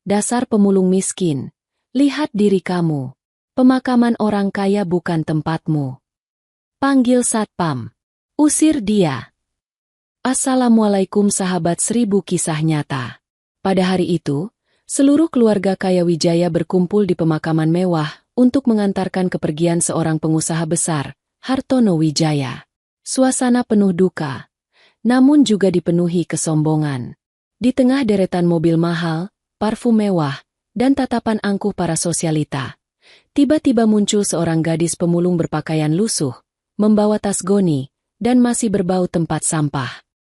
Dasar pemulung miskin. Lihat diri kamu. Pemakaman orang kaya bukan tempatmu. Panggil satpam. Usir dia. Assalamualaikum sahabat 1000 kisah nyata. Pada hari itu, seluruh keluarga kaya Wijaya berkumpul di pemakaman mewah untuk mengantarkan kepergian seorang pengusaha besar, Hartono Wijaya. Suasana penuh duka, namun juga dipenuhi kesombongan. Di tengah deretan mobil mahal, parfum mewah, dan tatapan angkuh para sosialita, tiba-tiba muncul seorang gadis pemulung berpakaian lusuh, membawa tas goni, dan masih berbau tempat sampah.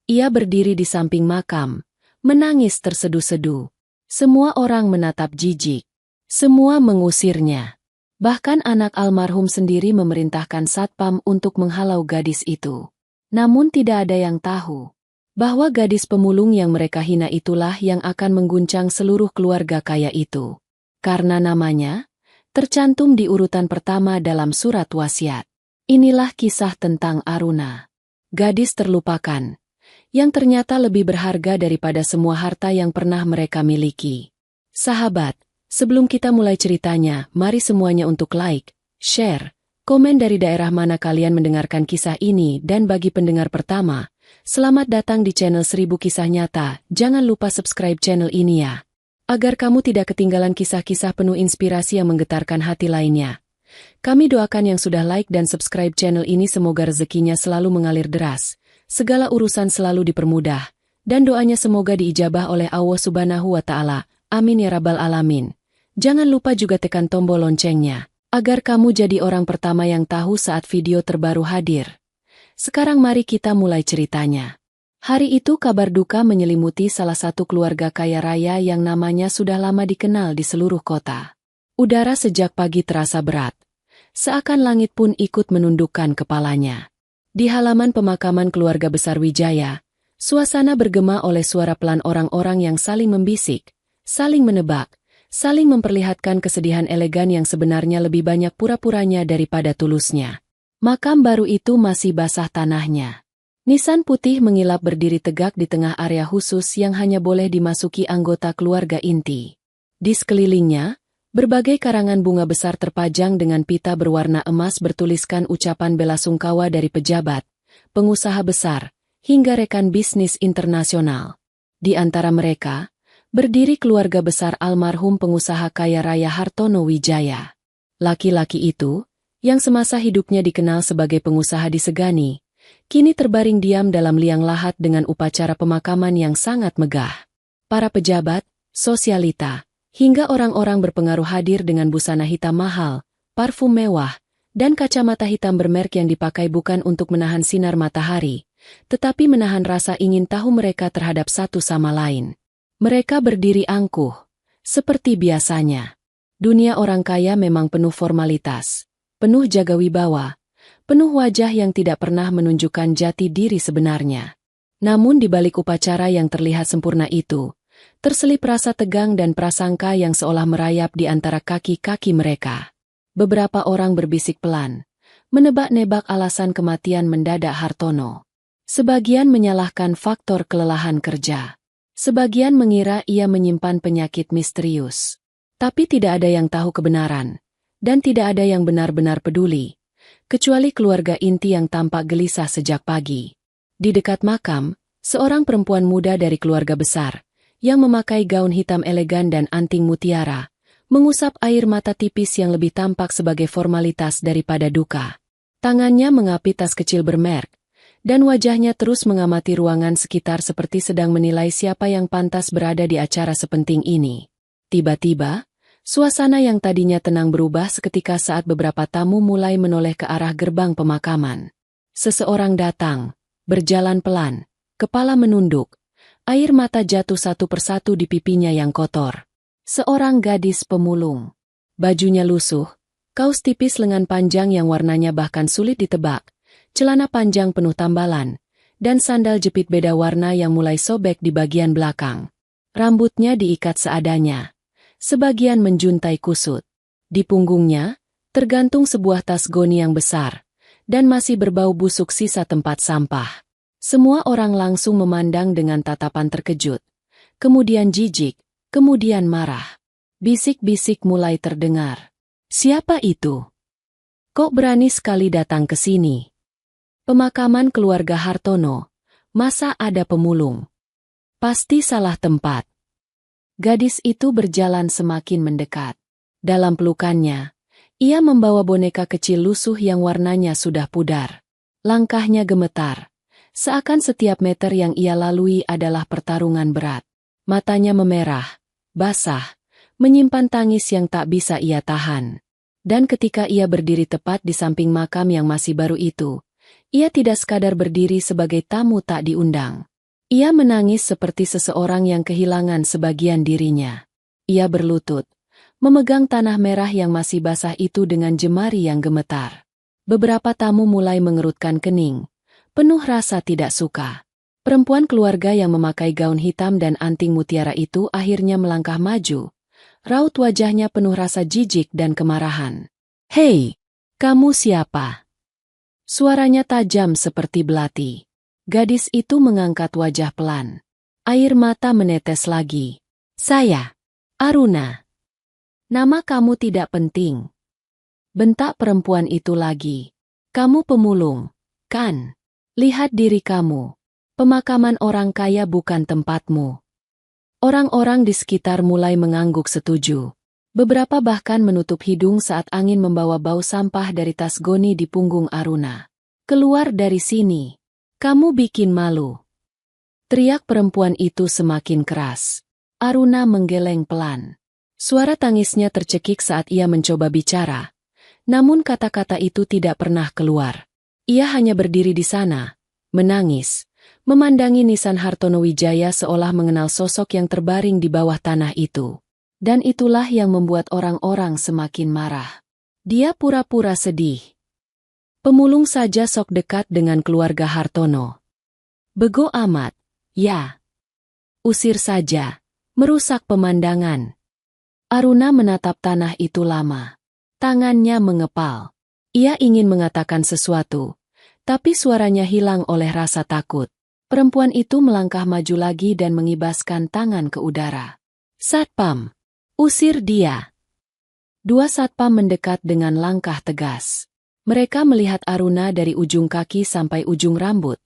Ia berdiri di samping makam, menangis terseduh-seduh. Semua orang menatap jijik. Semua mengusirnya. Bahkan anak almarhum sendiri memerintahkan satpam untuk menghalau gadis itu. Namun tidak ada yang tahu bahwa gadis pemulung yang mereka hina itulah yang akan mengguncang seluruh keluarga kaya itu. Karena namanya tercantum di urutan pertama dalam surat wasiat. Inilah kisah tentang Aruna. Gadis terlupakan, yang ternyata lebih berharga daripada semua harta yang pernah mereka miliki. Sahabat, sebelum kita mulai ceritanya, mari semuanya untuk like, share, komen dari daerah mana kalian mendengarkan kisah ini, dan bagi pendengar pertama, selamat datang di channel 1000 Kisah Nyata. Jangan lupa subscribe channel ini ya, agar kamu tidak ketinggalan kisah-kisah penuh inspirasi yang menggetarkan hati lainnya. Kami doakan yang sudah like dan subscribe channel ini semoga rezekinya selalu mengalir deras, segala urusan selalu dipermudah, dan doanya semoga diijabah oleh Allah Subhanahu wa Ta'ala. Amin ya Rabbal Alamin. Jangan lupa juga tekan tombol loncengnya, agar kamu jadi orang pertama yang tahu saat video terbaru hadir. Sekarang mari kita mulai ceritanya. Hari itu kabar duka menyelimuti salah satu keluarga kaya raya yang namanya sudah lama dikenal di seluruh kota. Udara sejak pagi terasa berat. Seakan langit pun ikut menundukkan kepalanya. Di halaman pemakaman keluarga besar Wijaya, suasana bergema oleh suara pelan orang-orang yang saling membisik, saling menebak, saling memperlihatkan kesedihan elegan yang sebenarnya lebih banyak pura-puranya daripada tulusnya. Makam baru itu masih basah tanahnya. Nisan putih mengilap berdiri tegak di tengah area khusus yang hanya boleh dimasuki anggota keluarga inti. Di sekelilingnya, berbagai karangan bunga besar terpajang dengan pita berwarna emas bertuliskan ucapan bela sungkawa dari pejabat, pengusaha besar, hingga rekan bisnis internasional. Di antara mereka, berdiri keluarga besar almarhum pengusaha kaya raya Hartono Wijaya. Laki-laki itu, yang semasa hidupnya dikenal sebagai pengusaha disegani, kini terbaring diam dalam liang lahat dengan upacara pemakaman yang sangat megah. Para pejabat, sosialita, hingga orang-orang berpengaruh hadir dengan busana hitam mahal, parfum mewah, dan kacamata hitam bermerek yang dipakai bukan untuk menahan sinar matahari, tetapi menahan rasa ingin tahu mereka terhadap satu sama lain. Mereka berdiri angkuh, seperti biasanya. Dunia orang kaya memang penuh formalitas, penuh jagawibawa, penuh wajah yang tidak pernah menunjukkan jati diri sebenarnya. Namun di balik upacara yang terlihat sempurna itu, terselip rasa tegang dan prasangka yang seolah merayap di antara kaki-kaki mereka. Beberapa orang berbisik pelan, menebak-nebak alasan kematian mendadak Hartono. Sebagian menyalahkan faktor kelelahan kerja. Sebagian mengira ia menyimpan penyakit misterius. Tapi tidak ada yang tahu kebenaran, dan tidak ada yang benar-benar peduli, kecuali keluarga inti yang tampak gelisah sejak pagi. Di dekat makam, seorang perempuan muda dari keluarga besar, yang memakai gaun hitam elegan dan anting mutiara, mengusap air mata tipis yang lebih tampak sebagai formalitas daripada duka. Tangannya mengapit tas kecil bermerek, dan wajahnya terus mengamati ruangan sekitar seperti sedang menilai siapa yang pantas berada di acara sepenting ini. Tiba-tiba, suasana yang tadinya tenang berubah seketika saat beberapa tamu mulai menoleh ke arah gerbang pemakaman. Seseorang datang, berjalan pelan, kepala menunduk, air mata jatuh satu persatu di pipinya yang kotor. Seorang gadis pemulung. Bajunya lusuh, kaos tipis lengan panjang yang warnanya bahkan sulit ditebak, celana panjang penuh tambalan, dan sandal jepit beda warna yang mulai sobek di bagian belakang. Rambutnya diikat seadanya, sebagian menjuntai kusut. Di punggungnya, tergantung sebuah tas goni yang besar, dan masih berbau busuk sisa tempat sampah. Semua orang langsung memandang dengan tatapan terkejut, kemudian jijik, kemudian marah. Bisik-bisik mulai terdengar. Siapa itu? Kok berani sekali datang ke sini? Pemakaman keluarga Hartono. Masa ada pemulung? Pasti salah tempat. Gadis itu berjalan semakin mendekat. Dalam pelukannya, ia membawa boneka kecil lusuh yang warnanya sudah pudar. Langkahnya gemetar. Seakan setiap meter yang ia lalui adalah pertarungan berat. Matanya memerah, basah, menyimpan tangis yang tak bisa ia tahan. Dan ketika ia berdiri tepat di samping makam yang masih baru itu, ia tidak sekadar berdiri sebagai tamu tak diundang. Ia menangis seperti seseorang yang kehilangan sebagian dirinya. Ia berlutut, memegang tanah merah yang masih basah itu dengan jemari yang gemetar. Beberapa tamu mulai mengerutkan kening, penuh rasa tidak suka. Perempuan keluarga yang memakai gaun hitam dan anting mutiara itu akhirnya melangkah maju. Raut wajahnya penuh rasa jijik dan kemarahan. "Hei, kamu siapa?" Suaranya tajam seperti belati. Gadis itu mengangkat wajah pelan. Air mata menetes lagi. "Saya, Aruna." "Nama kamu tidak penting," bentak perempuan itu lagi. "Kamu pemulung, kan? Lihat diri kamu. Pemakaman orang kaya bukan tempatmu." Orang-orang di sekitar mulai mengangguk setuju. Beberapa bahkan menutup hidung saat angin membawa bau sampah dari tas goni di punggung Aruna. "Keluar dari sini. Kamu bikin malu." Teriak perempuan itu semakin keras. Aruna menggeleng pelan. Suara tangisnya tercekik saat ia mencoba bicara. Namun kata-kata itu tidak pernah keluar. Ia hanya berdiri di sana, menangis, memandangi nisan Hartono Wijaya seolah mengenal sosok yang terbaring di bawah tanah itu. Dan itulah yang membuat orang-orang semakin marah. Dia pura-pura sedih. Pemulung saja sok dekat dengan keluarga Hartono. Bego amat, ya. Usir saja, merusak pemandangan. Aruna menatap tanah itu lama. Tangannya mengepal. Ia ingin mengatakan sesuatu, tapi suaranya hilang oleh rasa takut. Perempuan itu melangkah maju lagi dan mengibaskan tangan ke udara. "Satpam, usir dia." Dua satpam mendekat dengan langkah tegas. Mereka melihat Aruna dari ujung kaki sampai ujung rambut,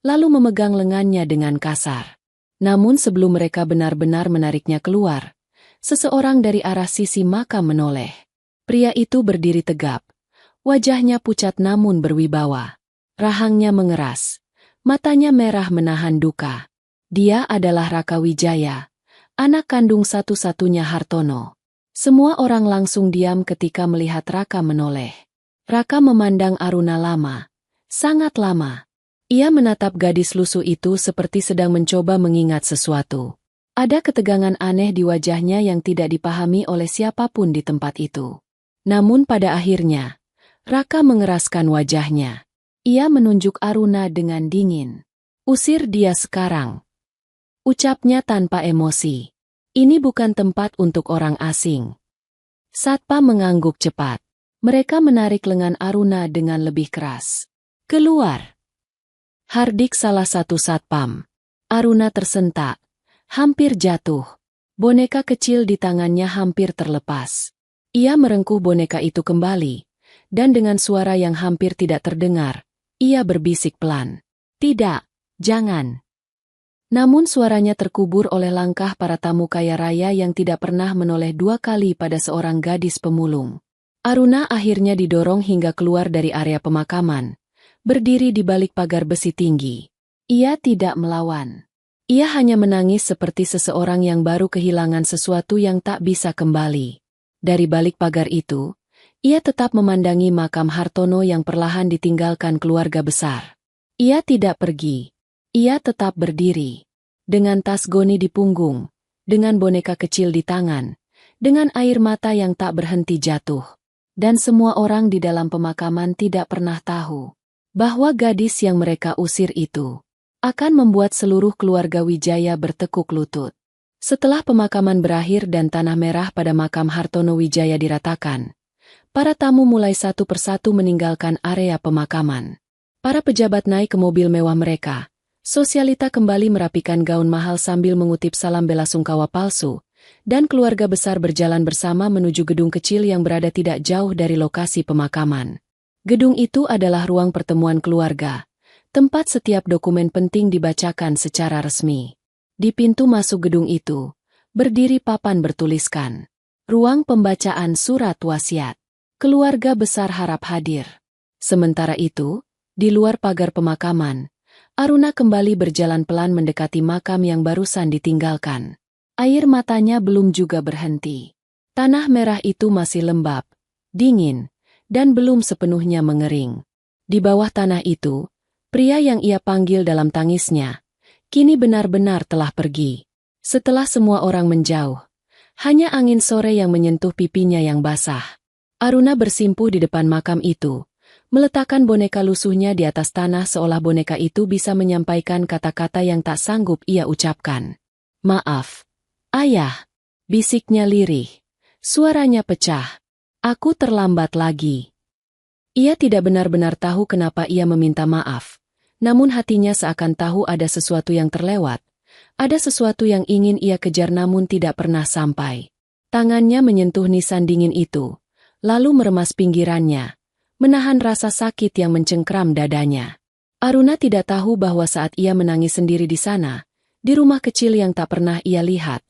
lalu memegang lengannya dengan kasar. Namun sebelum mereka benar-benar menariknya keluar, seseorang dari arah sisi makam menoleh. Pria itu berdiri tegap. Wajahnya pucat namun berwibawa. Rahangnya mengeras. Matanya merah menahan duka. Dia adalah Raka Wijaya, anak kandung satu-satunya Hartono. Semua orang langsung diam ketika melihat Raka menoleh. Raka memandang Aruna lama, sangat lama. Ia menatap gadis lusuh itu seperti sedang mencoba mengingat sesuatu. Ada ketegangan aneh di wajahnya yang tidak dipahami oleh siapapun di tempat itu. Namun pada akhirnya, Raka mengeraskan wajahnya. Ia menunjuk Aruna dengan dingin. "Usir dia sekarang." Ucapnya tanpa emosi. "Ini bukan tempat untuk orang asing." Satpam mengangguk cepat. Mereka menarik lengan Aruna dengan lebih keras. "Keluar!" Hardik salah satu satpam. Aruna tersentak. Hampir jatuh. Boneka kecil di tangannya hampir terlepas. Ia merengkuh boneka itu kembali. Dan dengan suara yang hampir tidak terdengar, ia berbisik pelan. "Tidak, jangan." Namun suaranya terkubur oleh langkah para tamu kaya raya yang tidak pernah menoleh dua kali pada seorang gadis pemulung. Aruna akhirnya didorong hingga keluar dari area pemakaman, berdiri di balik pagar besi tinggi. Ia tidak melawan. Ia hanya menangis seperti seseorang yang baru kehilangan sesuatu yang tak bisa kembali. Dari balik pagar itu, ia tetap memandangi makam Hartono yang perlahan ditinggalkan keluarga besar. Ia tidak pergi. Ia tetap berdiri. Dengan tas goni di punggung, dengan boneka kecil di tangan, dengan air mata yang tak berhenti jatuh. Dan semua orang di dalam pemakaman tidak pernah tahu bahwa gadis yang mereka usir itu akan membuat seluruh keluarga Wijaya bertekuk lutut. Setelah pemakaman berakhir dan tanah merah pada makam Hartono Wijaya diratakan, para tamu mulai satu persatu meninggalkan area pemakaman. Para pejabat naik ke mobil mewah mereka. Sosialita kembali merapikan gaun mahal sambil mengutip salam bela sungkawa palsu, dan keluarga besar berjalan bersama menuju gedung kecil yang berada tidak jauh dari lokasi pemakaman. Gedung itu adalah ruang pertemuan keluarga, tempat setiap dokumen penting dibacakan secara resmi. Di pintu masuk gedung itu, berdiri papan bertuliskan, "Ruang pembacaan surat wasiat. Keluarga besar harap hadir." Sementara itu, di luar pagar pemakaman, Aruna kembali berjalan pelan mendekati makam yang barusan ditinggalkan. Air matanya belum juga berhenti. Tanah merah itu masih lembab, dingin, dan belum sepenuhnya mengering. Di bawah tanah itu, pria yang ia panggil dalam tangisnya, kini benar-benar telah pergi. Setelah semua orang menjauh, hanya angin sore yang menyentuh pipinya yang basah. Aruna bersimpuh di depan makam itu, meletakkan boneka lusuhnya di atas tanah seolah boneka itu bisa menyampaikan kata-kata yang tak sanggup ia ucapkan. "Maaf, Ayah," bisiknya lirih. Suaranya pecah. "Aku terlambat lagi." Ia tidak benar-benar tahu kenapa ia meminta maaf, namun hatinya seakan tahu ada sesuatu yang terlewat. Ada sesuatu yang ingin ia kejar namun tidak pernah sampai. Tangannya menyentuh nisan dingin itu, lalu meremas pinggirannya, menahan rasa sakit yang mencengkram dadanya. Aruna tidak tahu bahwa saat ia menangis sendiri di sana, di rumah kecil yang tak pernah ia lihat,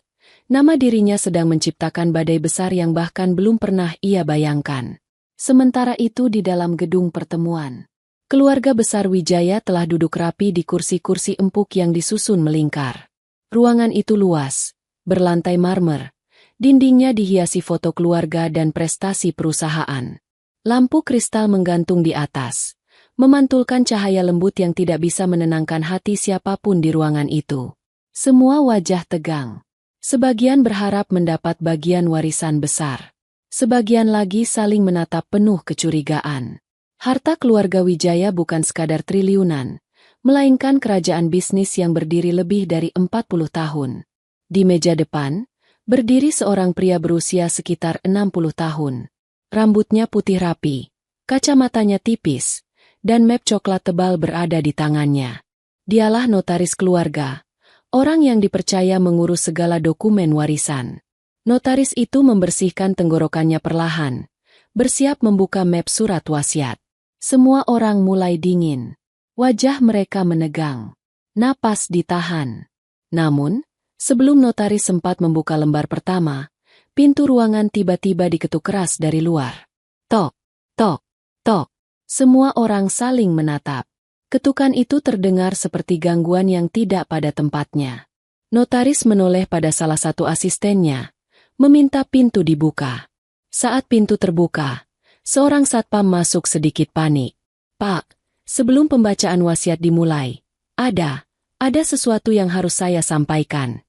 nama dirinya sedang menciptakan badai besar yang bahkan belum pernah ia bayangkan. Sementara itu di dalam gedung pertemuan, keluarga besar Wijaya telah duduk rapi di kursi-kursi empuk yang disusun melingkar. Ruangan itu luas, berlantai marmer, dindingnya dihiasi foto keluarga dan prestasi perusahaan. Lampu kristal menggantung di atas, memantulkan cahaya lembut yang tidak bisa menenangkan hati siapapun di ruangan itu. Semua wajah tegang. Sebagian berharap mendapat bagian warisan besar. Sebagian lagi saling menatap penuh kecurigaan. Harta keluarga Wijaya bukan sekadar triliunan, melainkan kerajaan bisnis yang berdiri lebih dari 40 tahun. Di meja depan, berdiri seorang pria berusia sekitar 60 tahun. Rambutnya putih rapi, kacamatanya tipis, dan map coklat tebal berada di tangannya. Dialah notaris keluarga, orang yang dipercaya mengurus segala dokumen warisan. Notaris itu membersihkan tenggorokannya perlahan, bersiap membuka map surat wasiat. Semua orang mulai dingin. Wajah mereka menegang. Napas ditahan. Namun, sebelum notaris sempat membuka lembar pertama, pintu ruangan tiba-tiba diketuk keras dari luar. Tok, tok, tok. Semua orang saling menatap. Ketukan itu terdengar seperti gangguan yang tidak pada tempatnya. Notaris menoleh pada salah satu asistennya, meminta pintu dibuka. Saat pintu terbuka, seorang satpam masuk sedikit panik. "Pak, sebelum pembacaan wasiat dimulai, ada sesuatu yang harus saya sampaikan."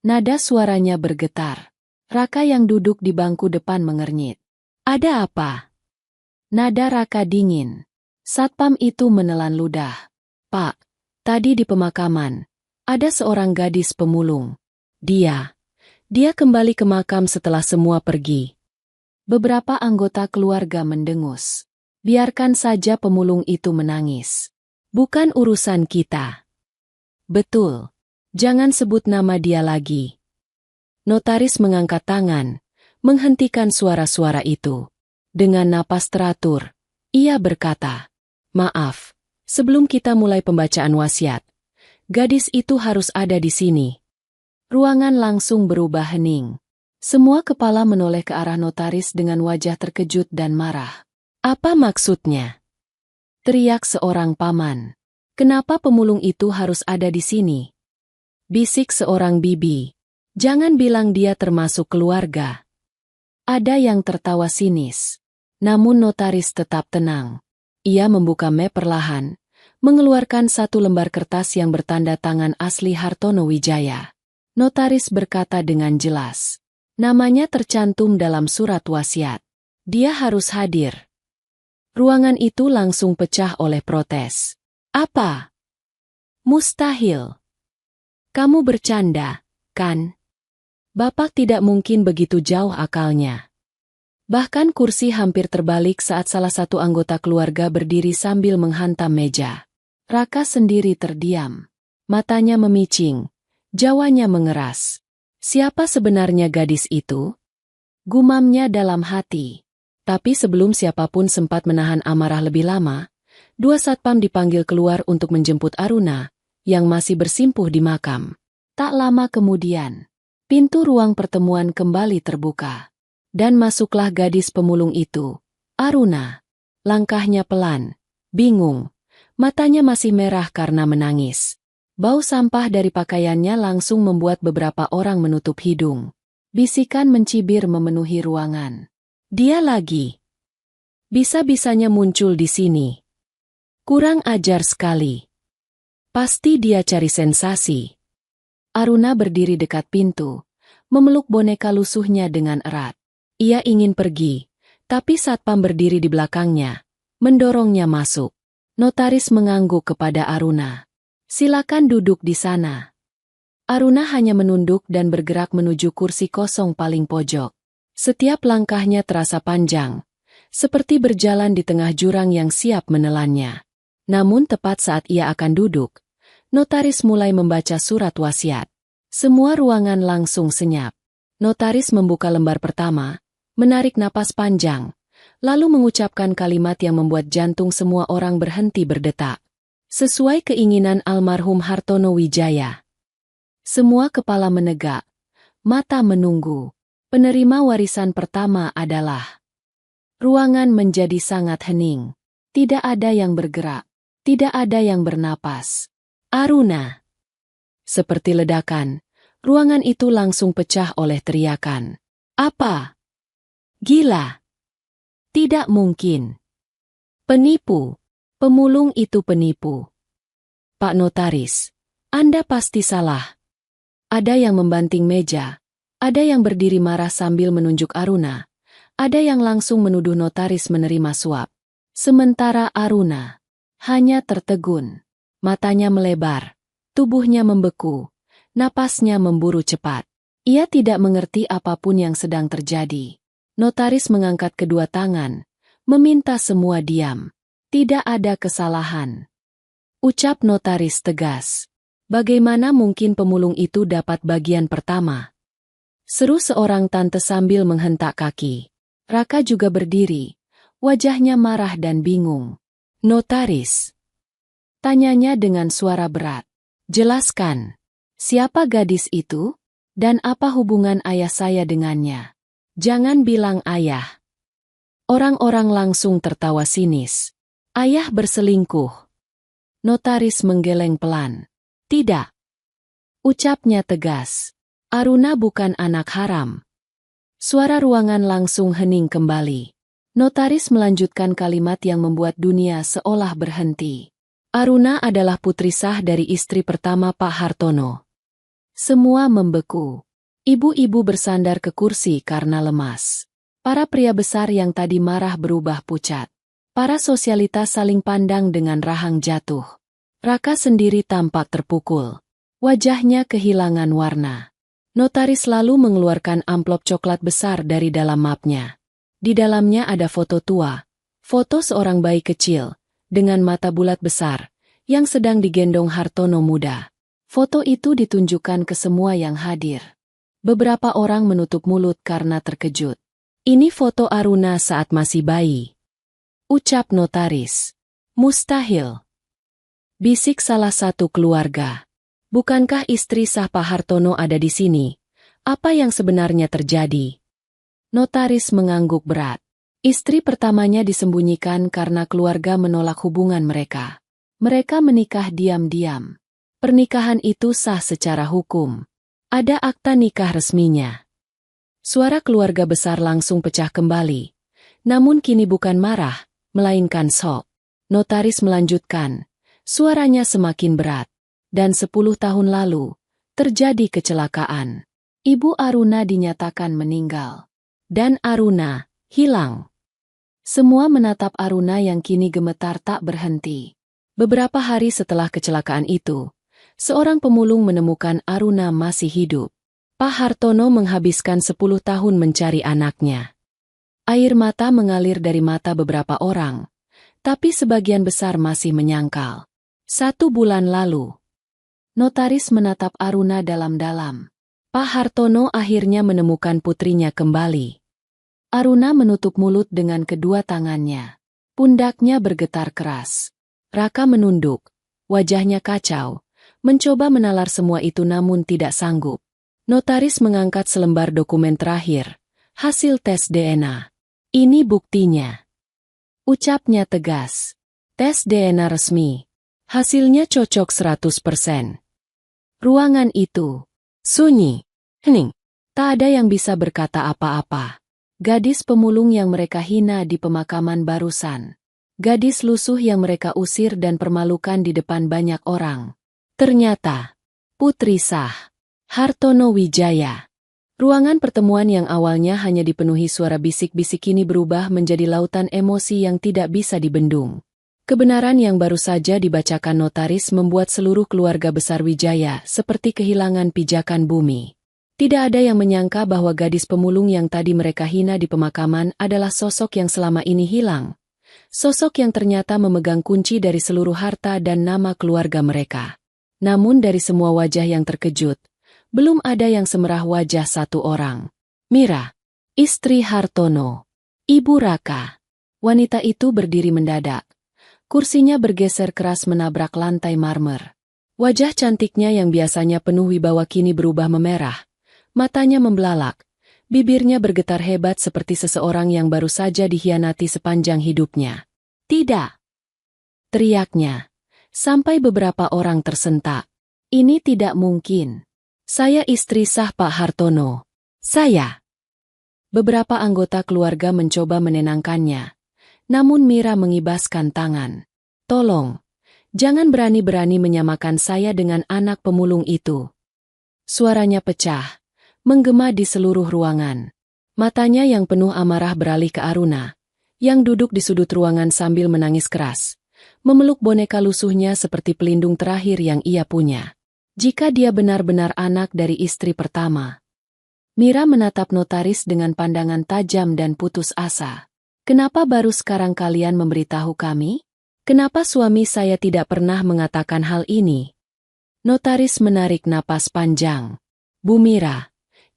Nada suaranya bergetar. Raka yang duduk di bangku depan mengernyit. "Ada apa?" Nada Raka dingin. Satpam itu menelan ludah. "Pak, tadi di pemakaman, ada seorang gadis pemulung. Dia kembali ke makam setelah semua pergi." Beberapa anggota keluarga mendengus. "Biarkan saja pemulung itu menangis. Bukan urusan kita." "Betul. Jangan sebut nama dia lagi." Notaris mengangkat tangan, menghentikan suara-suara itu. Dengan napas teratur, ia berkata, "Maaf, sebelum kita mulai pembacaan wasiat, gadis itu harus ada di sini." Ruangan langsung berubah hening. Semua kepala menoleh ke arah notaris dengan wajah terkejut dan marah. "Apa maksudnya?" teriak seorang paman. "Kenapa pemulung itu harus ada di sini?" bisik seorang bibi. "Jangan bilang dia termasuk keluarga." Ada yang tertawa sinis. Namun notaris tetap tenang. Ia membuka map perlahan, mengeluarkan satu lembar kertas yang bertanda tangan asli Hartono Wijaya. Notaris berkata dengan jelas. Namanya tercantum dalam surat wasiat. Dia harus hadir. Ruangan itu langsung pecah oleh protes. "Apa? Mustahil. Kamu bercanda, kan? Bapak tidak mungkin begitu jauh akalnya." Bahkan kursi hampir terbalik saat salah satu anggota keluarga berdiri sambil menghantam meja. Raka sendiri terdiam. Matanya memicing, jawanya mengeras. Siapa sebenarnya gadis itu? Gumamnya dalam hati. Tapi sebelum siapapun sempat menahan amarah lebih lama, dua satpam dipanggil keluar untuk menjemput Aruna, yang masih bersimpuh di makam. Tak lama kemudian, pintu ruang pertemuan kembali terbuka. Dan masuklah gadis pemulung itu, Aruna. Langkahnya pelan, bingung, matanya masih merah karena menangis. Bau sampah dari pakaiannya langsung membuat beberapa orang menutup hidung. Bisikan mencibir memenuhi ruangan. Dia lagi. Bisa-bisanya muncul di sini. Kurang ajar sekali. Pasti dia cari sensasi. Aruna berdiri dekat pintu, memeluk boneka lusuhnya dengan erat. Ia ingin pergi, tapi satpam berdiri di belakangnya, mendorongnya masuk. Notaris mengangguk kepada Aruna. Silakan duduk di sana. Aruna hanya menunduk dan bergerak menuju kursi kosong paling pojok. Setiap langkahnya terasa panjang, seperti berjalan di tengah jurang yang siap menelannya. Namun tepat saat ia akan duduk, notaris mulai membaca surat wasiat. Semua ruangan langsung senyap. Notaris membuka lembar pertama, menarik napas panjang, lalu mengucapkan kalimat yang membuat jantung semua orang berhenti berdetak. Sesuai keinginan almarhum Hartono Wijaya. Semua kepala menegak, mata menunggu. Penerima warisan pertama adalah. Ruangan menjadi sangat hening. Tidak ada yang bergerak. Tidak ada yang bernapas. Aruna. Seperti ledakan, ruangan itu langsung pecah oleh teriakan. Apa? Gila. Tidak mungkin. Penipu. Pemulung itu penipu. Pak Notaris, Anda pasti salah. Ada yang membanting meja, ada yang berdiri marah sambil menunjuk Aruna, ada yang langsung menuduh notaris menerima suap. Sementara Aruna hanya tertegun, matanya melebar, tubuhnya membeku, napasnya memburu cepat. Ia tidak mengerti apapun yang sedang terjadi. Notaris mengangkat kedua tangan, meminta semua diam. Tidak ada kesalahan. Ucap notaris tegas. Bagaimana mungkin pemulung itu dapat bagian pertama? Seru seorang tante sambil menghentak kaki. Raka juga berdiri, wajahnya marah dan bingung. Notaris. Tanyanya dengan suara berat. Jelaskan, siapa gadis itu? Dan apa hubungan ayah saya dengannya? Jangan bilang ayah. Orang-orang langsung tertawa sinis. Ayah berselingkuh. Notaris menggeleng pelan. Tidak. Ucapnya tegas. Aruna bukan anak haram. Suara ruangan langsung hening kembali. Notaris melanjutkan kalimat yang membuat dunia seolah berhenti. Aruna adalah putri sah dari istri pertama Pak Hartono. Semua membeku. Ibu-ibu bersandar ke kursi karena lemas. Para pria besar yang tadi marah berubah pucat. Para sosialitas saling pandang dengan rahang jatuh. Raka sendiri tampak terpukul. Wajahnya kehilangan warna. Notaris lalu mengeluarkan amplop coklat besar dari dalam mapnya. Di dalamnya ada foto tua, foto seorang bayi kecil, dengan mata bulat besar, yang sedang digendong Hartono muda. Foto itu ditunjukkan ke semua yang hadir. Beberapa orang menutup mulut karena terkejut. Ini foto Aruna saat masih bayi. Ucap notaris. Mustahil. Bisik salah satu keluarga. Bukankah istri sah Pak Hartono ada di sini? Apa yang sebenarnya terjadi? Notaris mengangguk berat. Istri pertamanya disembunyikan karena keluarga menolak hubungan mereka. Mereka menikah diam-diam. Pernikahan itu sah secara hukum. Ada akta nikah resminya. Suara keluarga besar langsung pecah kembali. Namun kini bukan marah, melainkan sok. Notaris melanjutkan. Suaranya semakin berat. Dan 10 tahun lalu, terjadi kecelakaan. Ibu Aruna dinyatakan meninggal. Dan Aruna hilang. Semua menatap Aruna yang kini gemetar tak berhenti. Beberapa hari setelah kecelakaan itu, seorang pemulung menemukan Aruna masih hidup. Pak Hartono menghabiskan 10 tahun mencari anaknya. Air mata mengalir dari mata beberapa orang, tapi sebagian besar masih menyangkal. 1 bulan lalu, notaris menatap Aruna dalam-dalam. Pak Hartono akhirnya menemukan putrinya kembali. Aruna menutup mulut dengan kedua tangannya. Pundaknya bergetar keras. Raka menunduk, wajahnya kacau, mencoba menalar semua itu namun tidak sanggup. Notaris mengangkat selembar dokumen terakhir, hasil tes DNA. Ini buktinya. Ucapnya tegas. Tes DNA resmi. Hasilnya cocok 100%. Ruangan itu sunyi, hening. Tak ada yang bisa berkata apa-apa. Gadis pemulung yang mereka hina di pemakaman barusan. Gadis lusuh yang mereka usir dan permalukan di depan banyak orang. Ternyata, Putri Sah, Hartono Wijaya. Ruangan pertemuan yang awalnya hanya dipenuhi suara bisik-bisik kini berubah menjadi lautan emosi yang tidak bisa dibendung. Kebenaran yang baru saja dibacakan notaris membuat seluruh keluarga besar Wijaya seperti kehilangan pijakan bumi. Tidak ada yang menyangka bahwa gadis pemulung yang tadi mereka hina di pemakaman adalah sosok yang selama ini hilang. Sosok yang ternyata memegang kunci dari seluruh harta dan nama keluarga mereka. Namun dari semua wajah yang terkejut, belum ada yang semerah wajah satu orang. Mira, istri Hartono. Ibu Raka. Wanita itu berdiri mendadak. Kursinya bergeser keras menabrak lantai marmer. Wajah cantiknya yang biasanya penuh wibawa kini berubah memerah. Matanya membelalak. Bibirnya bergetar hebat seperti seseorang yang baru saja dikhianati sepanjang hidupnya. Tidak! Teriaknya. Sampai beberapa orang tersentak. Ini tidak mungkin. Saya istri sah Pak Hartono. Saya. Beberapa anggota keluarga mencoba menenangkannya. Namun Mira mengibaskan tangan. Tolong, jangan berani-berani menyamakan saya dengan anak pemulung itu. Suaranya pecah, menggema di seluruh ruangan. Matanya yang penuh amarah beralih ke Aruna, yang duduk di sudut ruangan sambil menangis keras. Memeluk boneka lusuhnya seperti pelindung terakhir yang ia punya. Jika dia benar-benar anak dari istri pertama. Mira menatap notaris dengan pandangan tajam dan putus asa. Kenapa baru sekarang kalian memberitahu kami? Kenapa suami saya tidak pernah mengatakan hal ini? Notaris menarik napas panjang. Bu Mira,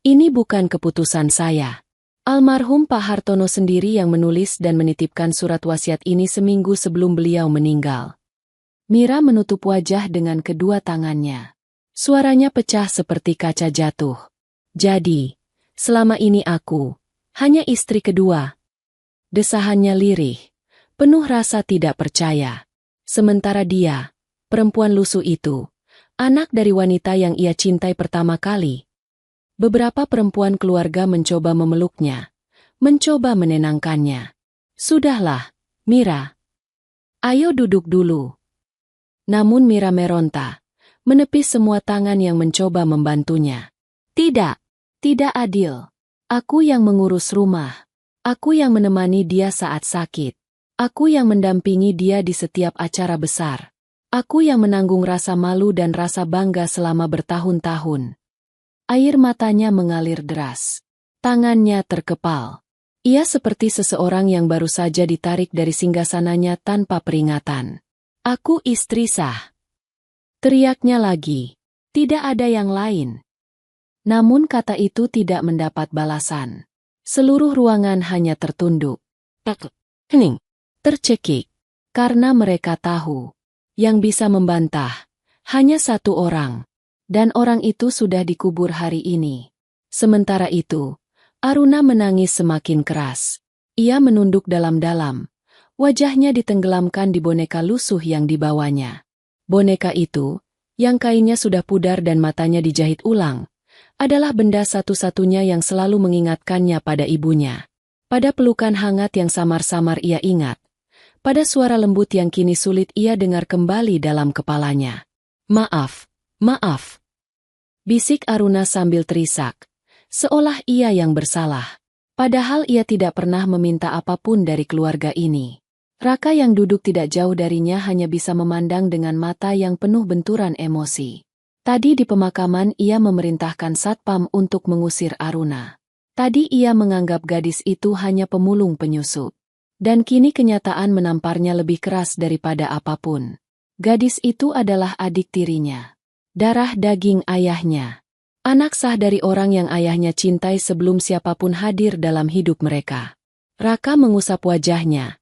ini bukan keputusan saya. Almarhum Pak Hartono sendiri yang menulis dan menitipkan surat wasiat ini seminggu sebelum beliau meninggal. Mira menutup wajah dengan kedua tangannya. Suaranya pecah seperti kaca jatuh. Jadi, selama ini aku hanya istri kedua. Desahannya lirih, penuh rasa tidak percaya. Sementara dia, perempuan lusuh itu, anak dari wanita yang ia cintai pertama kali. Beberapa perempuan keluarga mencoba memeluknya, mencoba menenangkannya. Sudahlah, Mira. Ayo duduk dulu. Namun Mira meronta, menepis semua tangan yang mencoba membantunya. Tidak, tidak adil. Aku yang mengurus rumah. Aku yang menemani dia saat sakit. Aku yang mendampingi dia di setiap acara besar. Aku yang menanggung rasa malu dan rasa bangga selama bertahun-tahun. Air matanya mengalir deras. Tangannya terkepal. Ia seperti seseorang yang baru saja ditarik dari singgasananya tanpa peringatan. Aku istri sah. Teriaknya lagi. Tidak ada yang lain. Namun kata itu tidak mendapat balasan. Seluruh ruangan hanya tertunduk. Hening. Tercekik. Karena mereka tahu. Yang bisa membantah. Hanya satu orang. Dan orang itu sudah dikubur hari ini. Sementara itu, Aruna menangis semakin keras. Ia menunduk dalam-dalam. Wajahnya ditenggelamkan di boneka lusuh yang dibawanya. Boneka itu, yang kainnya sudah pudar dan matanya dijahit ulang, adalah benda satu-satunya yang selalu mengingatkannya pada ibunya. Pada pelukan hangat yang samar-samar ia ingat. Pada suara lembut yang kini sulit ia dengar kembali dalam kepalanya. Maaf, maaf. Bisik Aruna sambil terisak. Seolah ia yang bersalah. Padahal ia tidak pernah meminta apapun dari keluarga ini. Raka yang duduk tidak jauh darinya hanya bisa memandang dengan mata yang penuh benturan emosi. Tadi di pemakaman ia memerintahkan satpam untuk mengusir Aruna. Tadi ia menganggap gadis itu hanya pemulung penyusup. Dan kini kenyataan menamparnya lebih keras daripada apapun. Gadis itu adalah adik tirinya. Darah daging ayahnya. Anak sah dari orang yang ayahnya cintai sebelum siapapun hadir dalam hidup mereka. Raka mengusap wajahnya,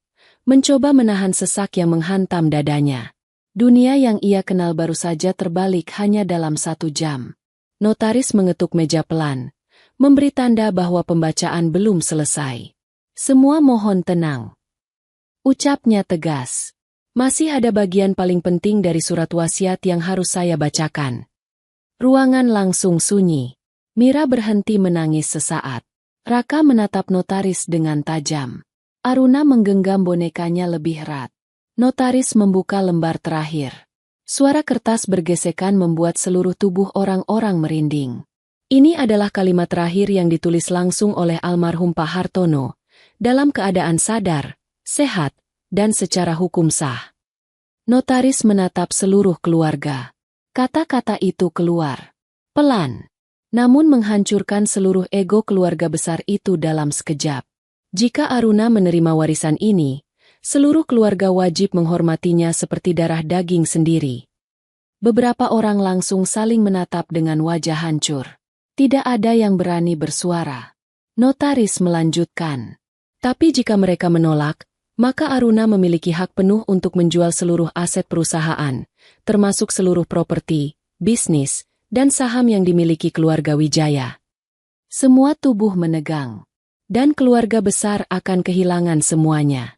mencoba menahan sesak yang menghantam dadanya. Dunia yang ia kenal baru saja terbalik hanya dalam 1 jam. Notaris mengetuk meja pelan, memberi tanda bahwa pembacaan belum selesai. Semua mohon tenang. Ucapnya tegas. Masih ada bagian paling penting dari surat wasiat yang harus saya bacakan. Ruangan langsung sunyi. Mira berhenti menangis sesaat. Raka menatap notaris dengan tajam. Aruna menggenggam bonekanya lebih erat. Notaris membuka lembar terakhir. Suara kertas bergesekan membuat seluruh tubuh orang-orang merinding. Ini adalah kalimat terakhir yang ditulis langsung oleh almarhum Pak Hartono, dalam keadaan sadar, sehat, dan secara hukum sah. Notaris menatap seluruh keluarga. Kata-kata itu keluar pelan, namun menghancurkan seluruh ego keluarga besar itu dalam sekejap. Jika Aruna menerima warisan ini, seluruh keluarga wajib menghormatinya seperti darah daging sendiri. Beberapa orang langsung saling menatap dengan wajah hancur. Tidak ada yang berani bersuara. Notaris melanjutkan. Tapi jika mereka menolak, maka Aruna memiliki hak penuh untuk menjual seluruh aset perusahaan, termasuk seluruh properti, bisnis, dan saham yang dimiliki keluarga Wijaya. Semua tubuh menegang, dan keluarga besar akan kehilangan semuanya.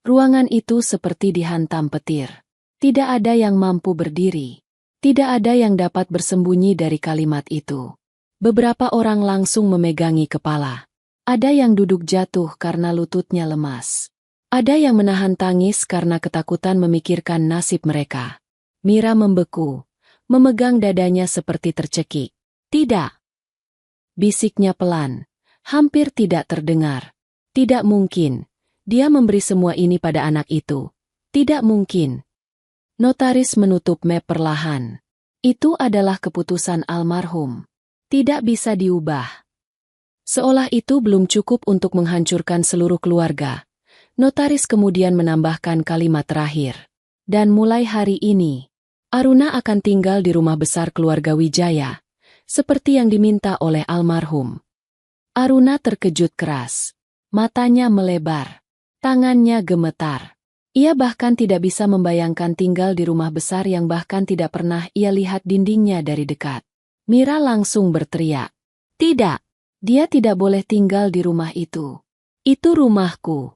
Ruangan itu seperti dihantam petir. Tidak ada yang mampu berdiri. Tidak ada yang dapat bersembunyi dari kalimat itu. Beberapa orang langsung memegangi kepala. Ada yang duduk jatuh karena lututnya lemas. Ada yang menahan tangis karena ketakutan memikirkan nasib mereka. Mira membeku, memegang dadanya seperti tercekik. Tidak. Bisiknya pelan, hampir tidak terdengar. Tidak mungkin, dia memberi semua ini pada anak itu. Tidak mungkin. Notaris menutup map perlahan. Itu adalah keputusan almarhum. Tidak bisa diubah. Seolah itu belum cukup untuk menghancurkan seluruh keluarga. Notaris kemudian menambahkan kalimat terakhir. Dan mulai hari ini, Aruna akan tinggal di rumah besar keluarga Wijaya, seperti yang diminta oleh almarhum. Aruna terkejut keras. Matanya melebar. Tangannya gemetar. Ia bahkan tidak bisa membayangkan tinggal di rumah besar yang bahkan tidak pernah ia lihat dindingnya dari dekat. Mira langsung berteriak. Tidak, dia tidak boleh tinggal di rumah itu. Itu rumahku.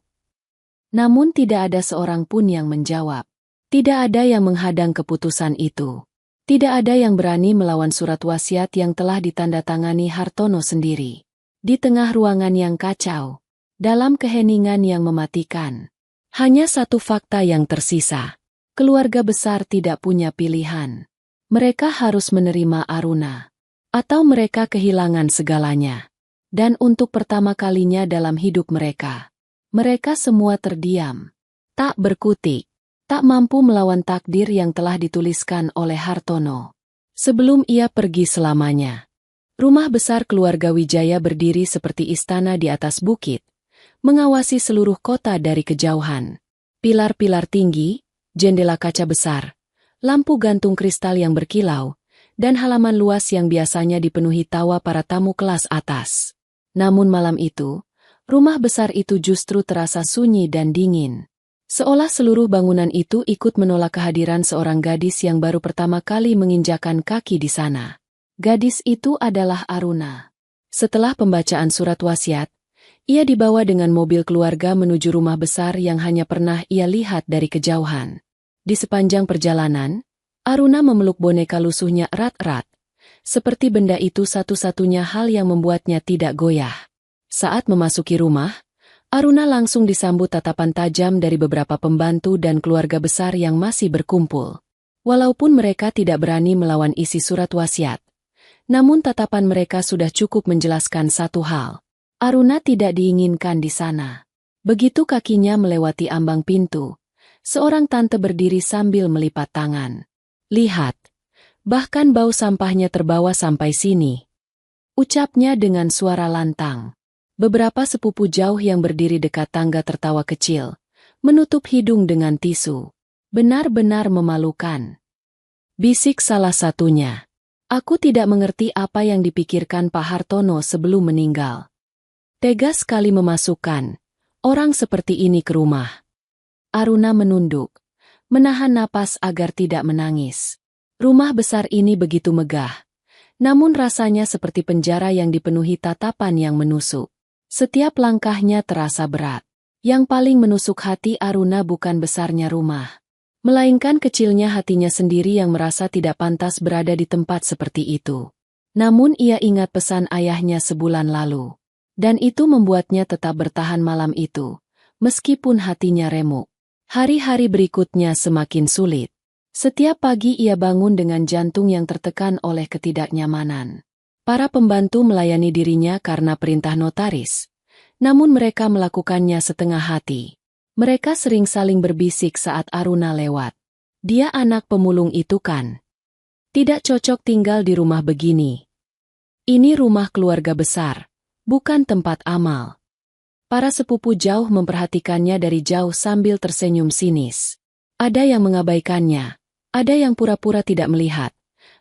Namun tidak ada seorang pun yang menjawab. Tidak ada yang menghadang keputusan itu. Tidak ada yang berani melawan surat wasiat yang telah ditandatangani Hartono sendiri. Di tengah ruangan yang kacau, dalam keheningan yang mematikan, hanya satu fakta yang tersisa. Keluarga besar tidak punya pilihan. Mereka harus menerima Aruna. Atau mereka kehilangan segalanya. Dan untuk pertama kalinya dalam hidup mereka, mereka semua terdiam. Tak berkutik. Tak mampu melawan takdir yang telah dituliskan oleh Hartono. Sebelum ia pergi selamanya. Rumah besar keluarga Wijaya berdiri seperti istana di atas bukit, mengawasi seluruh kota dari kejauhan. Pilar-pilar tinggi, jendela kaca besar, lampu gantung kristal yang berkilau, dan halaman luas yang biasanya dipenuhi tawa para tamu kelas atas. Namun malam itu, rumah besar itu justru terasa sunyi dan dingin. Seolah seluruh bangunan itu ikut menolak kehadiran seorang gadis yang baru pertama kali menginjakan kaki di sana. Gadis itu adalah Aruna. Setelah pembacaan surat wasiat, ia dibawa dengan mobil keluarga menuju rumah besar yang hanya pernah ia lihat dari kejauhan. Di sepanjang perjalanan, Aruna memeluk boneka lusuhnya erat-erat. Seperti benda itu satu-satunya hal yang membuatnya tidak goyah. Saat memasuki rumah, Aruna langsung disambut tatapan tajam dari beberapa pembantu dan keluarga besar yang masih berkumpul. Walaupun mereka tidak berani melawan isi surat wasiat, namun tatapan mereka sudah cukup menjelaskan satu hal. Aruna tidak diinginkan di sana. Begitu kakinya melewati ambang pintu, seorang tante berdiri sambil melipat tangan. Lihat, bahkan bau sampahnya terbawa sampai sini. Ucapnya dengan suara lantang. Beberapa sepupu jauh yang berdiri dekat tangga tertawa kecil, menutup hidung dengan tisu. Benar-benar memalukan. Bisik salah satunya. Aku tidak mengerti apa yang dipikirkan Pak Hartono sebelum meninggal. Tega sekali memasukkan orang seperti ini ke rumah. Aruna menunduk, menahan napas agar tidak menangis. Rumah besar ini begitu megah, namun rasanya seperti penjara yang dipenuhi tatapan yang menusuk. Setiap langkahnya terasa berat. Yang paling menusuk hati Aruna bukan besarnya rumah, melainkan kecilnya hatinya sendiri yang merasa tidak pantas berada di tempat seperti itu. Namun ia ingat pesan ayahnya sebulan lalu, dan itu membuatnya tetap bertahan malam itu, meskipun hatinya remuk. Hari-hari berikutnya semakin sulit. Setiap pagi ia bangun dengan jantung yang tertekan oleh ketidaknyamanan. Para pembantu melayani dirinya karena perintah notaris, namun mereka melakukannya setengah hati. Mereka sering saling berbisik saat Aruna lewat. Dia anak pemulung itu kan? Tidak cocok tinggal di rumah begini. Ini rumah keluarga besar, bukan tempat amal. Para sepupu jauh memperhatikannya dari jauh sambil tersenyum sinis. Ada yang mengabaikannya, ada yang pura-pura tidak melihat,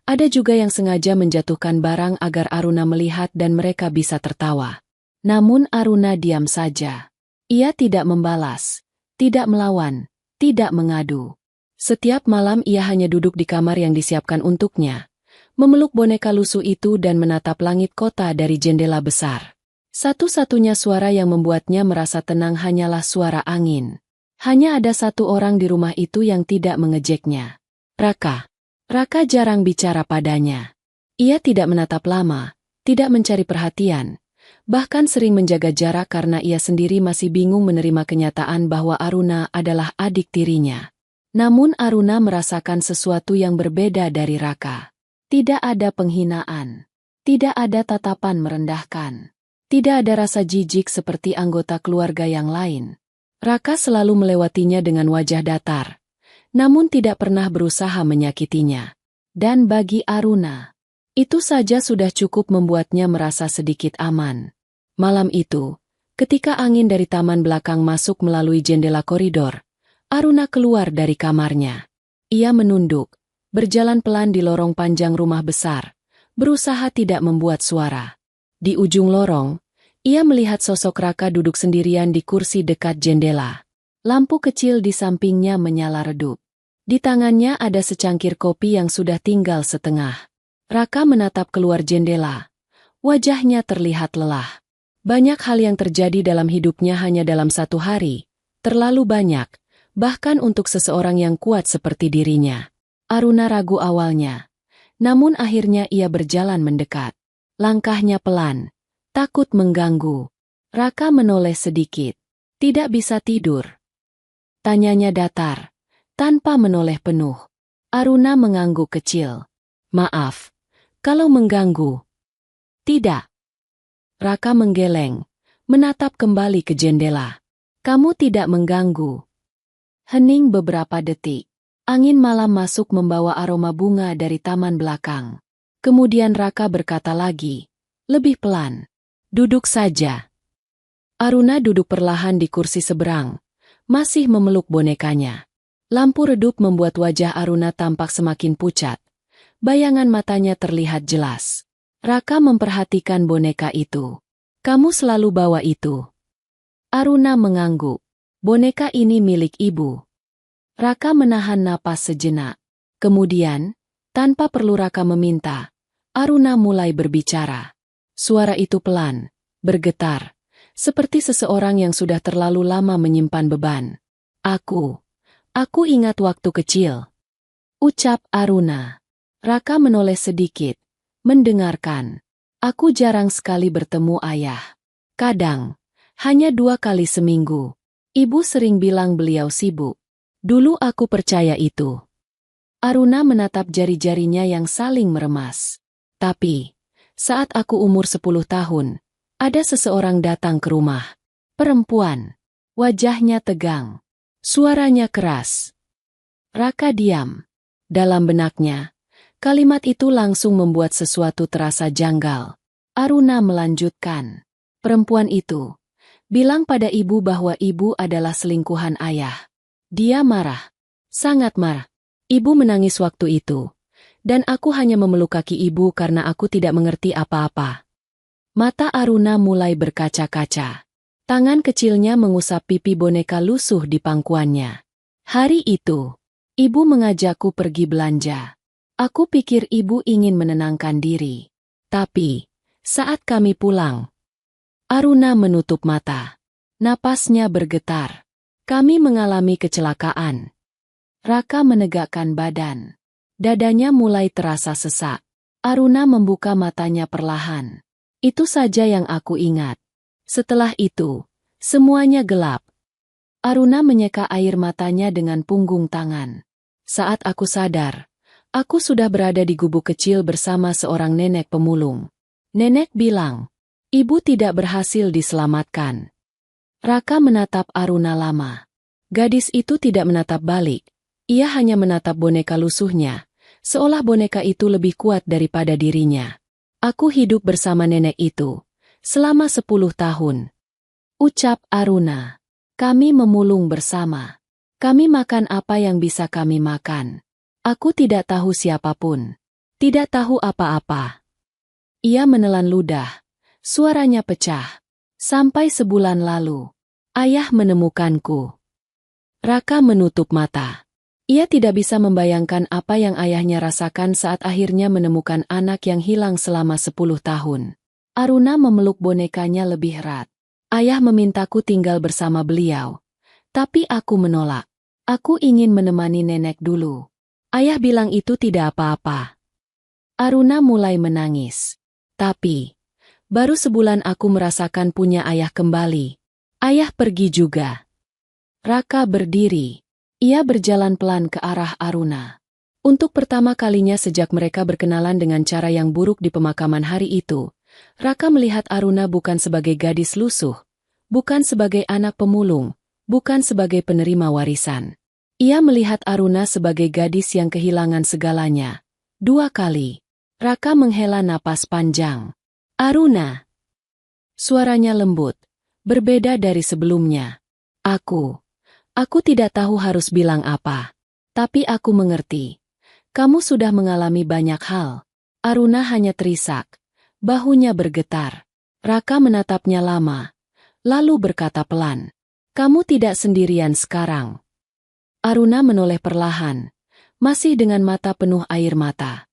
ada juga yang sengaja menjatuhkan barang agar Aruna melihat dan mereka bisa tertawa. Namun Aruna diam saja. Ia tidak membalas, tidak melawan, tidak mengadu. Setiap malam ia hanya duduk di kamar yang disiapkan untuknya, memeluk boneka lusuh itu dan menatap langit kota dari jendela besar. Satu-satunya suara yang membuatnya merasa tenang hanyalah suara angin. Hanya ada satu orang di rumah itu yang tidak mengejeknya. Raka. Raka jarang bicara padanya. Ia tidak menatap lama, tidak mencari perhatian. Bahkan sering menjaga jarak karena ia sendiri masih bingung menerima kenyataan bahwa Aruna adalah adik tirinya. Namun Aruna merasakan sesuatu yang berbeda dari Raka. Tidak ada penghinaan. Tidak ada tatapan merendahkan. Tidak ada rasa jijik seperti anggota keluarga yang lain. Raka selalu melewatinya dengan wajah datar, namun tidak pernah berusaha menyakitinya. Dan bagi Aruna, itu saja sudah cukup membuatnya merasa sedikit aman. Malam itu, ketika angin dari taman belakang masuk melalui jendela koridor, Aruna keluar dari kamarnya. Ia menunduk, berjalan pelan di lorong panjang rumah besar, berusaha tidak membuat suara. Di ujung lorong, ia melihat sosok Raka duduk sendirian di kursi dekat jendela. Lampu kecil di sampingnya menyala redup. Di tangannya ada secangkir kopi yang sudah tinggal setengah. Raka menatap keluar jendela. Wajahnya terlihat lelah. Banyak hal yang terjadi dalam hidupnya hanya dalam satu hari. Terlalu banyak, bahkan untuk seseorang yang kuat seperti dirinya. Aruna ragu awalnya. Namun akhirnya ia berjalan mendekat. Langkahnya pelan, takut mengganggu. Raka menoleh sedikit. Tidak bisa tidur. Tanyanya datar, tanpa menoleh penuh. Aruna mengangguk kecil. Maaf, kalau mengganggu. Tidak. Raka menggeleng, menatap kembali ke jendela. Kamu tidak mengganggu. Hening beberapa detik. Angin malam masuk membawa aroma bunga dari taman belakang. Kemudian Raka berkata lagi, lebih pelan. Duduk saja. Aruna duduk perlahan di kursi seberang, masih memeluk bonekanya. Lampu redup membuat wajah Aruna tampak semakin pucat. Bayangan matanya terlihat jelas. Raka memperhatikan boneka itu. Kamu selalu bawa itu. Aruna mengangguk. Boneka ini milik ibu. Raka menahan napas sejenak. Kemudian, tanpa perlu Raka meminta, Aruna mulai berbicara. Suara itu pelan, bergetar, seperti seseorang yang sudah terlalu lama menyimpan beban. Aku ingat waktu kecil. Ucap Aruna. Raka menoleh sedikit. Mendengarkan. Aku jarang sekali bertemu ayah. Kadang, hanya 2 kali seminggu. Ibu sering bilang beliau sibuk. Dulu aku percaya itu. Aruna menatap jari-jarinya yang saling meremas. Tapi, saat aku umur 10 tahun, ada seseorang datang ke rumah. Perempuan. Wajahnya tegang. Suaranya keras. Raka diam. Dalam benaknya, kalimat itu langsung membuat sesuatu terasa janggal. Aruna melanjutkan. Perempuan itu bilang pada ibu bahwa ibu adalah selingkuhan ayah. Dia marah. Sangat marah. Ibu menangis waktu itu. Dan aku hanya memeluk kaki ibu karena aku tidak mengerti apa-apa. Mata Aruna mulai berkaca-kaca. Tangan kecilnya mengusap pipi boneka lusuh di pangkuannya. Hari itu, ibu mengajakku pergi belanja. Aku pikir ibu ingin menenangkan diri. Tapi, saat kami pulang, Aruna menutup mata. Napasnya bergetar. Kami mengalami kecelakaan. Raka menegakkan badan. Dadanya mulai terasa sesak. Aruna membuka matanya perlahan. Itu saja yang aku ingat. Setelah itu, semuanya gelap. Aruna menyeka air matanya dengan punggung tangan. Saat aku sadar, aku sudah berada di gubuk kecil bersama seorang nenek pemulung. Nenek bilang, ibu tidak berhasil diselamatkan. Raka menatap Aruna lama. Gadis itu tidak menatap balik. Ia hanya menatap boneka lusuhnya, seolah boneka itu lebih kuat daripada dirinya. Aku hidup bersama nenek itu selama 10 tahun. Ucap Aruna. Kami memulung bersama. Kami makan apa yang bisa kami makan. Aku tidak tahu siapapun. Tidak tahu apa-apa. Ia menelan ludah. Suaranya pecah. Sampai sebulan lalu, ayah menemukanku. Raka menutup mata. Ia tidak bisa membayangkan apa yang ayahnya rasakan saat akhirnya menemukan anak yang hilang selama 10 tahun. Aruna memeluk bonekanya lebih erat. Ayah memintaku tinggal bersama beliau. Tapi aku menolak. Aku ingin menemani nenek dulu. Ayah bilang itu tidak apa-apa. Aruna mulai menangis. Tapi, baru sebulan aku merasakan punya ayah kembali. Ayah pergi juga. Raka berdiri. Ia berjalan pelan ke arah Aruna. Untuk pertama kalinya sejak mereka berkenalan dengan cara yang buruk di pemakaman hari itu, Raka melihat Aruna bukan sebagai gadis lusuh, bukan sebagai anak pemulung, bukan sebagai penerima warisan. Ia melihat Aruna sebagai gadis yang kehilangan segalanya. 2 kali. Raka menghela napas panjang. Aruna. Suaranya lembut, berbeda dari sebelumnya. Aku tidak tahu harus bilang apa. Tapi aku mengerti. Kamu sudah mengalami banyak hal. Aruna hanya terisak. Bahunya bergetar. Raka menatapnya lama. Lalu berkata pelan. Kamu tidak sendirian sekarang. Aruna menoleh perlahan. Masih dengan mata penuh air mata.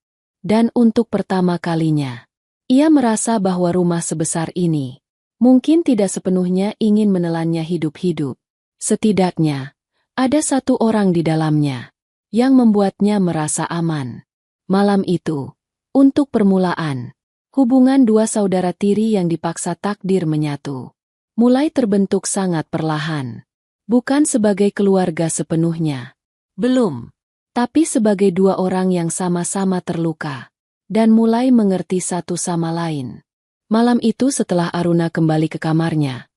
Dan untuk pertama kalinya, ia merasa bahwa rumah sebesar ini mungkin tidak sepenuhnya ingin menelannya hidup-hidup. Setidaknya, ada satu orang di dalamnya yang membuatnya merasa aman. Malam itu, untuk permulaan, hubungan 2 saudara tiri yang dipaksa takdir menyatu mulai terbentuk sangat perlahan. Bukan sebagai keluarga sepenuhnya. Belum. Tapi sebagai 2 orang yang sama-sama terluka dan mulai mengerti satu sama lain. Malam itu setelah Aruna kembali ke kamarnya,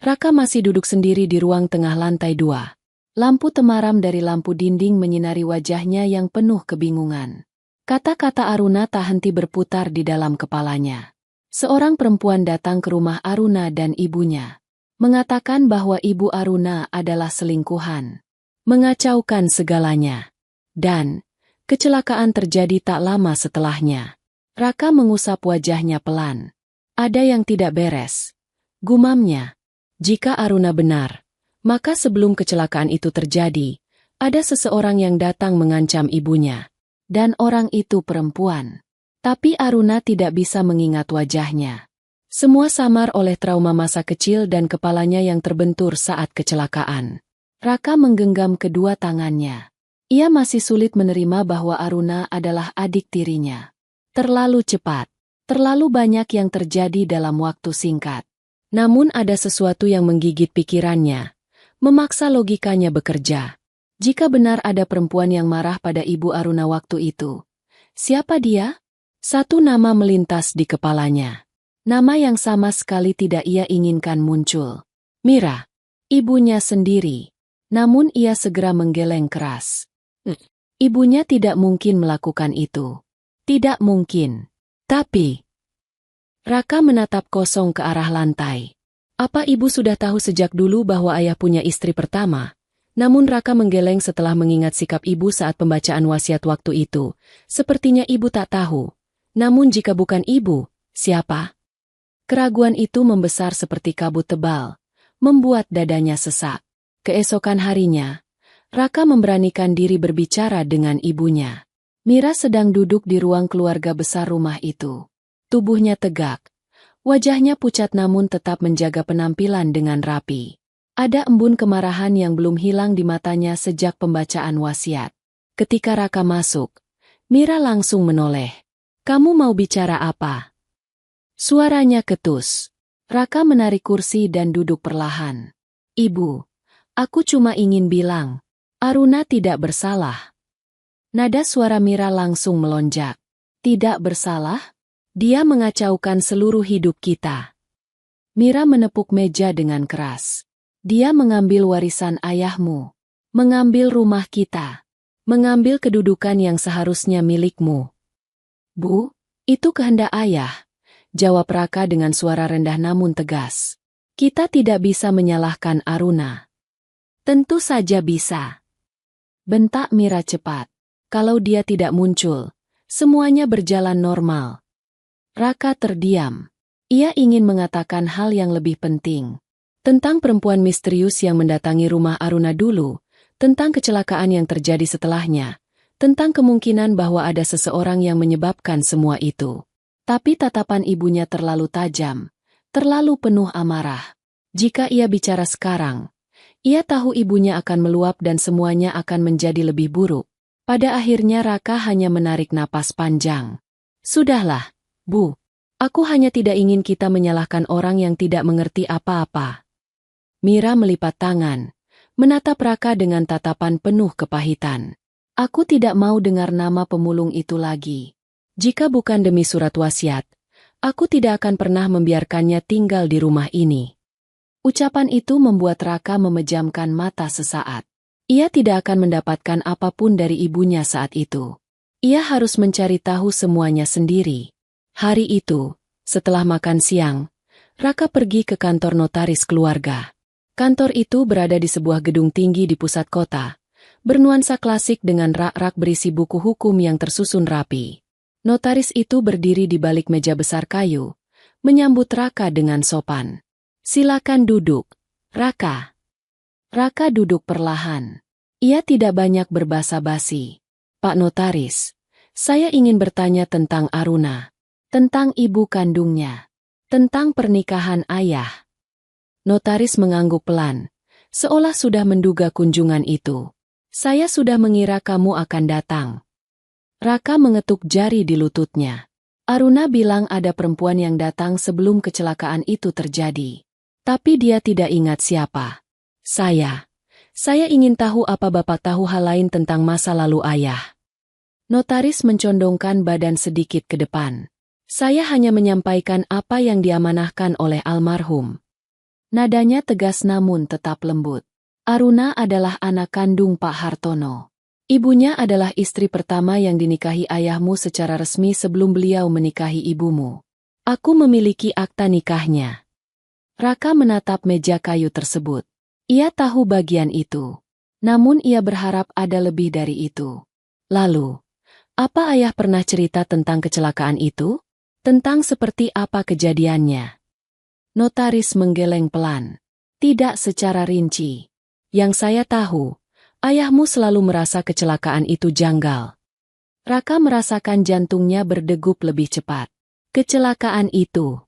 Raka masih duduk sendiri di ruang tengah lantai 2. Lampu temaram dari lampu dinding menyinari wajahnya yang penuh kebingungan. Kata-kata Aruna tak henti berputar di dalam kepalanya. Seorang perempuan datang ke rumah Aruna dan ibunya. Mengatakan bahwa ibu Aruna adalah selingkuhan. Mengacaukan segalanya. Dan, kecelakaan terjadi tak lama setelahnya. Raka mengusap wajahnya pelan. Ada yang tidak beres. Gumamnya. Jika Aruna benar, maka sebelum kecelakaan itu terjadi, ada seseorang yang datang mengancam ibunya. Dan orang itu perempuan. Tapi Aruna tidak bisa mengingat wajahnya. Semua samar oleh trauma masa kecil dan kepalanya yang terbentur saat kecelakaan. Raka menggenggam kedua tangannya. Ia masih sulit menerima bahwa Aruna adalah adik tirinya. Terlalu cepat. Terlalu banyak yang terjadi dalam waktu singkat. Namun ada sesuatu yang menggigit pikirannya, memaksa logikanya bekerja. Jika benar ada perempuan yang marah pada ibu Aruna waktu itu, siapa dia? Satu nama melintas di kepalanya. Nama yang sama sekali tidak ia inginkan muncul. Mira, ibunya sendiri. Namun ia segera menggeleng keras. Ibunya tidak mungkin melakukan itu. Tidak mungkin. Tapi Raka menatap kosong ke arah lantai. Apa ibu sudah tahu sejak dulu bahwa ayah punya istri pertama? Namun Raka menggeleng setelah mengingat sikap ibu saat pembacaan wasiat waktu itu. Sepertinya ibu tak tahu. Namun jika bukan ibu, siapa? Keraguan itu membesar seperti kabut tebal, membuat dadanya sesak. Keesokan harinya, Raka memberanikan diri berbicara dengan ibunya. Mira sedang duduk di ruang keluarga besar rumah itu. Tubuhnya tegak, wajahnya pucat namun tetap menjaga penampilan dengan rapi. Ada embun kemarahan yang belum hilang di matanya sejak pembacaan wasiat. Ketika Raka masuk, Mira langsung menoleh. "Kamu mau bicara apa?" Suaranya ketus. Raka menarik kursi dan duduk perlahan. "Ibu, aku cuma ingin bilang, Aruna tidak bersalah." Nada suara Mira langsung melonjak. "Tidak bersalah? Dia mengacaukan seluruh hidup kita." Mira menepuk meja dengan keras. "Dia mengambil warisan ayahmu, mengambil rumah kita, mengambil kedudukan yang seharusnya milikmu." "Bu, itu kehendak ayah," jawab Raka dengan suara rendah namun tegas. "Kita tidak bisa menyalahkan Aruna." "Tentu saja bisa," bentak Mira cepat. "Kalau dia tidak muncul, semuanya berjalan normal." Raka terdiam. Ia ingin mengatakan hal yang lebih penting. Tentang perempuan misterius yang mendatangi rumah Aruna dulu, tentang kecelakaan yang terjadi setelahnya, tentang kemungkinan bahwa ada seseorang yang menyebabkan semua itu. Tapi tatapan ibunya terlalu tajam, terlalu penuh amarah. Jika ia bicara sekarang, ia tahu ibunya akan meluap dan semuanya akan menjadi lebih buruk. Pada akhirnya Raka hanya menarik napas panjang. "Sudahlah, Bu. Aku hanya tidak ingin kita menyalahkan orang yang tidak mengerti apa-apa." Mira melipat tangan, menatap Raka dengan tatapan penuh kepahitan. "Aku tidak mau dengar nama pemulung itu lagi. Jika bukan demi surat wasiat, aku tidak akan pernah membiarkannya tinggal di rumah ini." Ucapan itu membuat Raka memejamkan mata sesaat. Ia tidak akan mendapatkan apapun dari ibunya saat itu. Ia harus mencari tahu semuanya sendiri. Hari itu, setelah makan siang, Raka pergi ke kantor notaris keluarga. Kantor itu berada di sebuah gedung tinggi di pusat kota, bernuansa klasik dengan rak-rak berisi buku hukum yang tersusun rapi. Notaris itu berdiri di balik meja besar kayu, menyambut Raka dengan sopan. "Silakan duduk, Raka." Raka duduk perlahan. Ia tidak banyak berbasa-basi. "Pak Notaris, saya ingin bertanya tentang Aruna, tentang ibu kandungnya, tentang pernikahan ayah." Notaris mengangguk pelan, seolah sudah menduga kunjungan itu. "Saya sudah mengira kamu akan datang." Raka mengetuk jari di lututnya. Aruna bilang ada perempuan yang datang sebelum kecelakaan itu terjadi. Tapi dia tidak ingat siapa. Saya ingin tahu apa Bapak tahu hal lain tentang masa lalu ayah." Notaris mencondongkan badan sedikit ke depan. "Saya hanya menyampaikan apa yang diamanahkan oleh almarhum." Nadanya tegas namun tetap lembut. "Aruna adalah anak kandung Pak Hartono. Ibunya adalah istri pertama yang dinikahi ayahmu secara resmi sebelum beliau menikahi ibumu. Aku memiliki akta nikahnya." Raka menatap meja kayu tersebut. Ia tahu bagian itu. Namun ia berharap ada lebih dari itu. "Lalu, apa ayah pernah cerita tentang kecelakaan itu? Tentang seperti apa kejadiannya?" Notaris menggeleng pelan. "Tidak secara rinci. Yang saya tahu, ayahmu selalu merasa kecelakaan itu janggal." Raka merasakan jantungnya berdegup lebih cepat. "Kecelakaan itu?"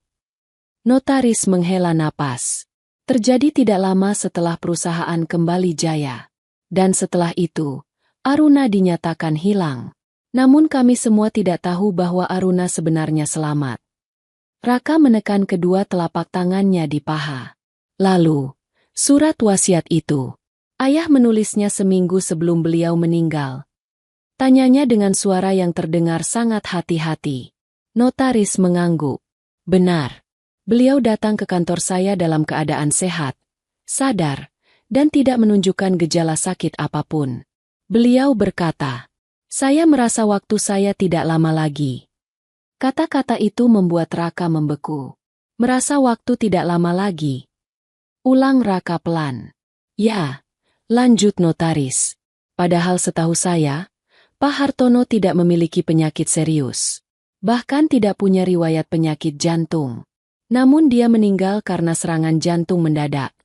Notaris menghela napas. "Terjadi tidak lama setelah perusahaan kembali jaya. Dan setelah itu, Aruna dinyatakan hilang. Namun kami semua tidak tahu bahwa Aruna sebenarnya selamat." Raka menekan kedua telapak tangannya di paha. "Lalu, surat wasiat itu, ayah menulisnya seminggu sebelum beliau meninggal?" Tanyanya dengan suara yang terdengar sangat hati-hati. Notaris mengangguk. "Benar. Beliau datang ke kantor saya dalam keadaan sehat, sadar, dan tidak menunjukkan gejala sakit apapun. Beliau berkata, 'Saya merasa waktu saya tidak lama lagi.'" Kata-kata itu membuat Raka membeku. "Merasa waktu tidak lama lagi?" Ulang Raka pelan. "Ya, lanjut notaris. Padahal setahu saya, Pak Hartono tidak memiliki penyakit serius. Bahkan tidak punya riwayat penyakit jantung. Namun dia meninggal karena serangan jantung mendadak.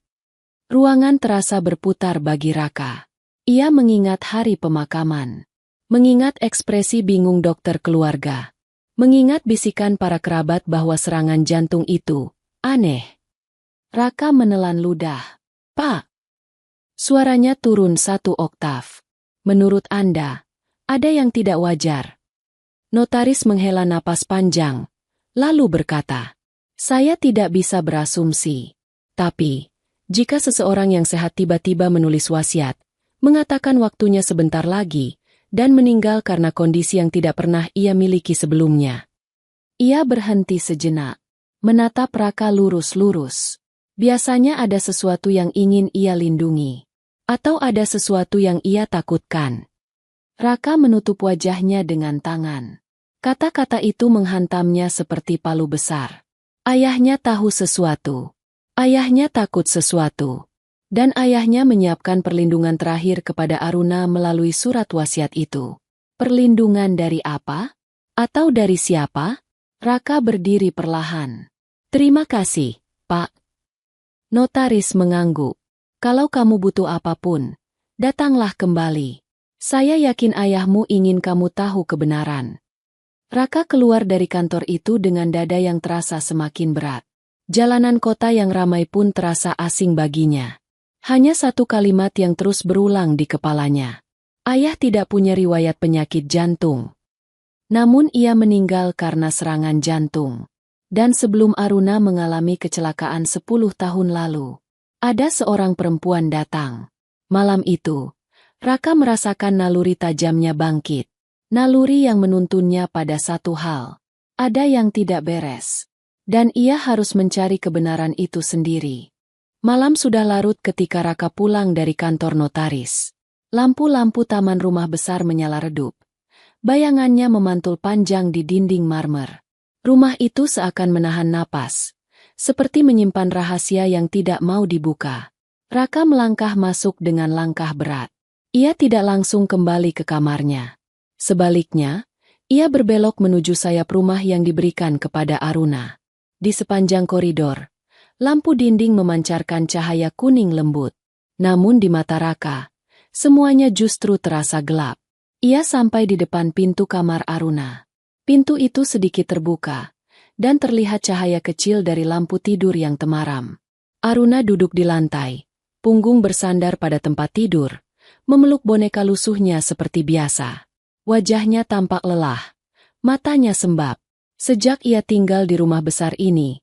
Ruangan terasa berputar bagi Raka. Ia mengingat hari pemakaman. Mengingat ekspresi bingung dokter keluarga. Mengingat bisikan para kerabat bahwa serangan jantung itu aneh. Raka menelan ludah. Pak. Suaranya turun 1 oktav. Menurut Anda, ada yang tidak wajar. Notaris menghela napas panjang, lalu berkata, saya tidak bisa berasumsi. Tapi, jika seseorang yang sehat tiba-tiba menulis wasiat, mengatakan waktunya sebentar lagi, dan meninggal karena kondisi yang tidak pernah ia miliki sebelumnya. Ia berhenti sejenak, menatap Raka lurus-lurus. Biasanya ada sesuatu yang ingin ia lindungi. Atau ada sesuatu yang ia takutkan. Raka menutup wajahnya dengan tangan. Kata-kata itu menghantamnya seperti palu besar. Ayahnya tahu sesuatu. Ayahnya takut sesuatu. Dan ayahnya menyiapkan perlindungan terakhir kepada Aruna melalui surat wasiat itu. Perlindungan dari apa? Atau dari siapa? Raka berdiri perlahan. Terima kasih, Pak. Notaris mengangguk. Kalau kamu butuh apapun, datanglah kembali. Saya yakin ayahmu ingin kamu tahu kebenaran. Raka keluar dari kantor itu dengan dada yang terasa semakin berat. Jalanan kota yang ramai pun terasa asing baginya. Hanya satu kalimat yang terus berulang di kepalanya. Ayah tidak punya riwayat penyakit jantung. Namun ia meninggal karena serangan jantung. Dan sebelum Aruna mengalami kecelakaan 10 tahun lalu, ada seorang perempuan datang. Malam itu, Raka merasakan naluri tajamnya bangkit. Naluri yang menuntunnya pada satu hal. Ada yang tidak beres. Dan ia harus mencari kebenaran itu sendiri. Malam sudah larut ketika Raka pulang dari kantor notaris. Lampu-lampu taman rumah besar menyala redup. Bayangannya memantul panjang di dinding marmer. Rumah itu seakan menahan napas. Seperti menyimpan rahasia yang tidak mau dibuka. Raka melangkah masuk dengan langkah berat. Ia tidak langsung kembali ke kamarnya. Sebaliknya, ia berbelok menuju sayap rumah yang diberikan kepada Aruna. Di sepanjang koridor, lampu dinding memancarkan cahaya kuning lembut. Namun di mata Raka, semuanya justru terasa gelap. Ia sampai di depan pintu kamar Aruna. Pintu itu sedikit terbuka. Dan terlihat cahaya kecil dari lampu tidur yang temaram. Aruna duduk di lantai, punggung bersandar pada tempat tidur, memeluk boneka lusuhnya seperti biasa. Wajahnya tampak lelah, matanya sembab. Sejak ia tinggal di rumah besar ini,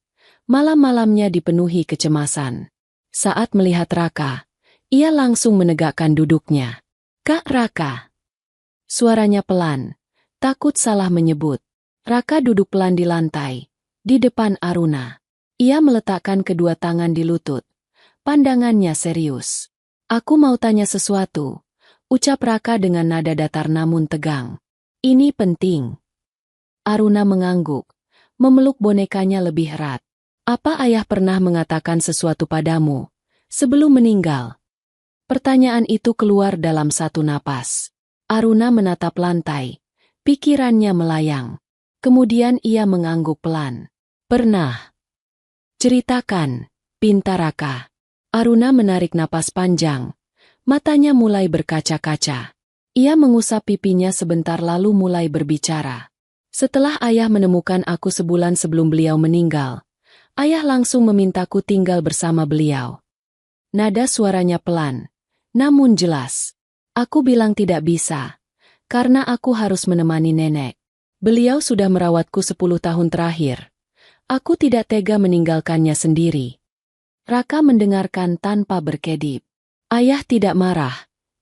malam-malamnya dipenuhi kecemasan. Saat melihat Raka, ia langsung menegakkan duduknya. Kak Raka. Suaranya pelan, takut salah menyebut. Raka duduk pelan di lantai, di depan Aruna. Ia meletakkan kedua tangan di lutut. Pandangannya serius. Aku mau tanya sesuatu, ucap Raka dengan nada datar namun tegang. Ini penting. Aruna mengangguk, memeluk bonekanya lebih erat. Apa ayah pernah mengatakan sesuatu padamu sebelum meninggal? Pertanyaan itu keluar dalam satu napas. Aruna menatap lantai, pikirannya melayang. Kemudian ia mengangguk pelan. Pernah. Ceritakan, pinta Raka. Aruna menarik napas panjang. Matanya mulai berkaca-kaca. Ia mengusap pipinya sebentar lalu mulai berbicara. Setelah ayah menemukan aku sebulan sebelum beliau meninggal, ayah langsung memintaku tinggal bersama beliau. Nada suaranya pelan, namun jelas. Aku bilang tidak bisa, karena aku harus menemani nenek. Beliau sudah merawatku 10 tahun terakhir. Aku tidak tega meninggalkannya sendiri. Raka mendengarkan tanpa berkedip. Ayah tidak marah,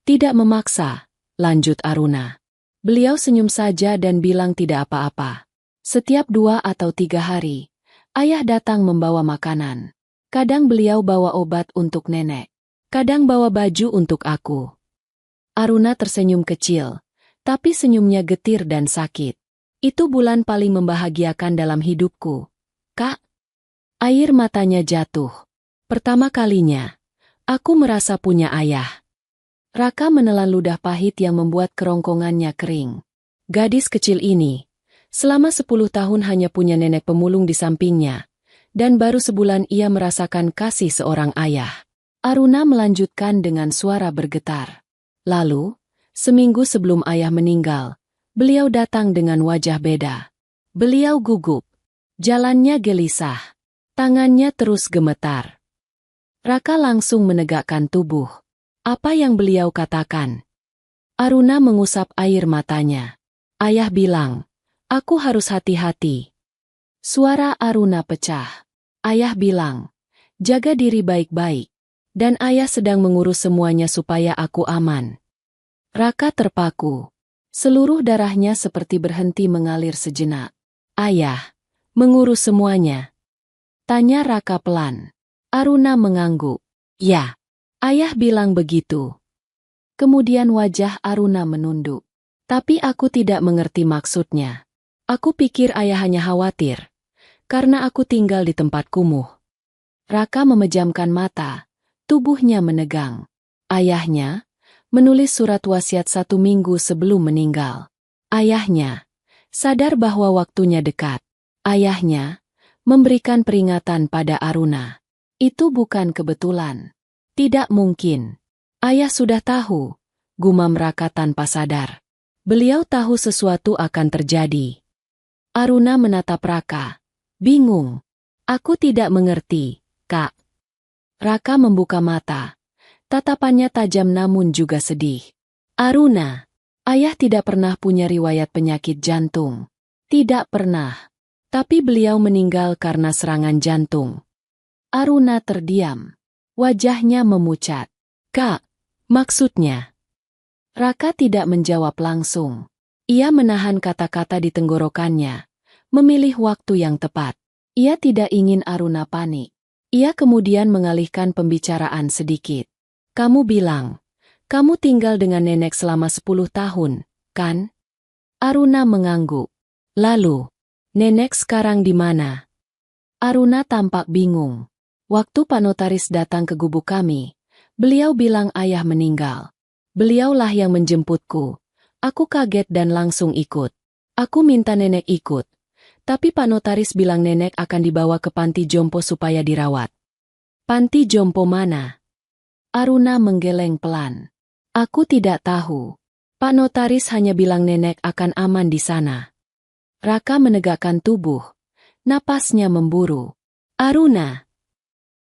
tidak memaksa, lanjut Aruna. Beliau senyum saja dan bilang tidak apa-apa. Setiap 2 atau 3 hari, ayah datang membawa makanan. Kadang beliau bawa obat untuk nenek. Kadang bawa baju untuk aku. Aruna tersenyum kecil, tapi senyumnya getir dan sakit. Itu bulan paling membahagiakan dalam hidupku. Kak. Air matanya jatuh. Pertama kalinya, aku merasa punya ayah. Raka menelan ludah pahit yang membuat kerongkongannya kering. Gadis kecil ini, selama 10 tahun hanya punya nenek pemulung di sampingnya, dan baru sebulan ia merasakan kasih seorang ayah. Aruna melanjutkan dengan suara bergetar. Lalu, seminggu sebelum ayah meninggal, beliau datang dengan wajah beda. Beliau gugup. Jalannya gelisah. Tangannya terus gemetar. Raka langsung menegakkan tubuh. Apa yang beliau katakan? Aruna mengusap air matanya. Ayah bilang, aku harus hati-hati. Suara Aruna pecah. Ayah bilang, jaga diri baik-baik. Dan ayah sedang mengurus semuanya supaya aku aman. Raka terpaku. Seluruh darahnya seperti berhenti mengalir sejenak. Ayah, mengurus semuanya? Tanya Raka pelan. Aruna mengangguk. Ya. Ayah bilang begitu. Kemudian wajah Aruna menunduk. Tapi aku tidak mengerti maksudnya. Aku pikir ayah hanya khawatir. Karena aku tinggal di tempat kumuh. Raka memejamkan mata. Tubuhnya menegang. Ayahnya menulis surat wasiat 1 minggu sebelum meninggal. Ayahnya sadar bahwa waktunya dekat. Ayahnya memberikan peringatan pada Aruna. Itu bukan kebetulan. Tidak mungkin. Ayah sudah tahu, gumam Raka tanpa sadar. Beliau tahu sesuatu akan terjadi. Aruna menatap Raka. Bingung. Aku tidak mengerti, Kak. Raka membuka mata. Tatapannya tajam namun juga sedih. Aruna, ayah tidak pernah punya riwayat penyakit jantung. Tidak pernah. Tapi beliau meninggal karena serangan jantung. Aruna terdiam. Wajahnya memucat. Kak, maksudnya? Raka tidak menjawab langsung. Ia menahan kata-kata di tenggorokannya. Memilih waktu yang tepat. Ia tidak ingin Aruna panik. Ia kemudian mengalihkan pembicaraan sedikit. Kamu bilang, kamu tinggal dengan nenek selama 10 tahun, kan? Aruna mengangguk. Lalu, nenek sekarang di mana? Aruna tampak bingung. Waktu Pak Notaris datang ke gubuk kami, beliau bilang ayah meninggal. Beliaulah yang menjemputku. Aku kaget dan langsung ikut. Aku minta nenek ikut. Tapi Pak Notaris bilang nenek akan dibawa ke panti jompo supaya dirawat. Panti jompo mana? Aruna menggeleng pelan. Aku tidak tahu. Pak Notaris hanya bilang nenek akan aman di sana. Raka menegakkan tubuh. Napasnya memburu. Aruna.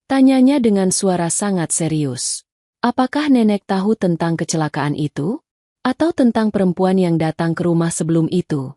Tanyanya dengan suara sangat serius. Apakah nenek tahu tentang kecelakaan itu? Atau tentang perempuan yang datang ke rumah sebelum itu?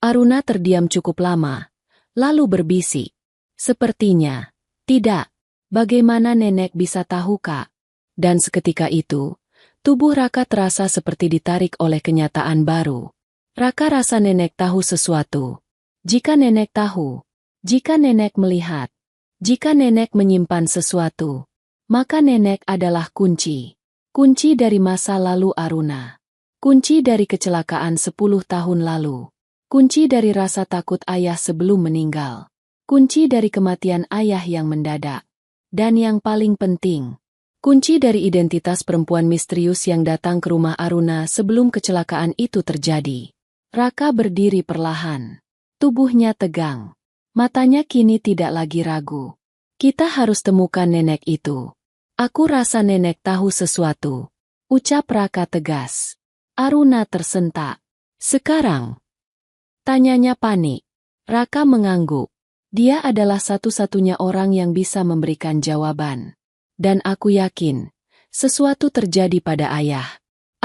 Aruna terdiam cukup lama, lalu berbisik. Sepertinya, tidak. Bagaimana nenek bisa tahu, Kak? Dan seketika itu, tubuh Raka terasa seperti ditarik oleh kenyataan baru. Raka rasa nenek tahu sesuatu. Jika nenek tahu, jika nenek melihat, jika nenek menyimpan sesuatu, maka nenek adalah kunci. Kunci dari masa lalu Aruna. Kunci dari kecelakaan 10 tahun lalu. Kunci dari rasa takut ayah sebelum meninggal. Kunci dari kematian ayah yang mendadak. Dan yang paling penting, kunci dari identitas perempuan misterius yang datang ke rumah Aruna sebelum kecelakaan itu terjadi. Raka berdiri perlahan. Tubuhnya tegang. Matanya kini tidak lagi ragu. Kita harus temukan nenek itu. Aku rasa nenek tahu sesuatu. Ucap Raka tegas. Aruna tersentak. Sekarang? Tanyanya panik. Raka mengangguk. Dia adalah satu-satunya orang yang bisa memberikan jawaban. Dan aku yakin, sesuatu terjadi pada ayah.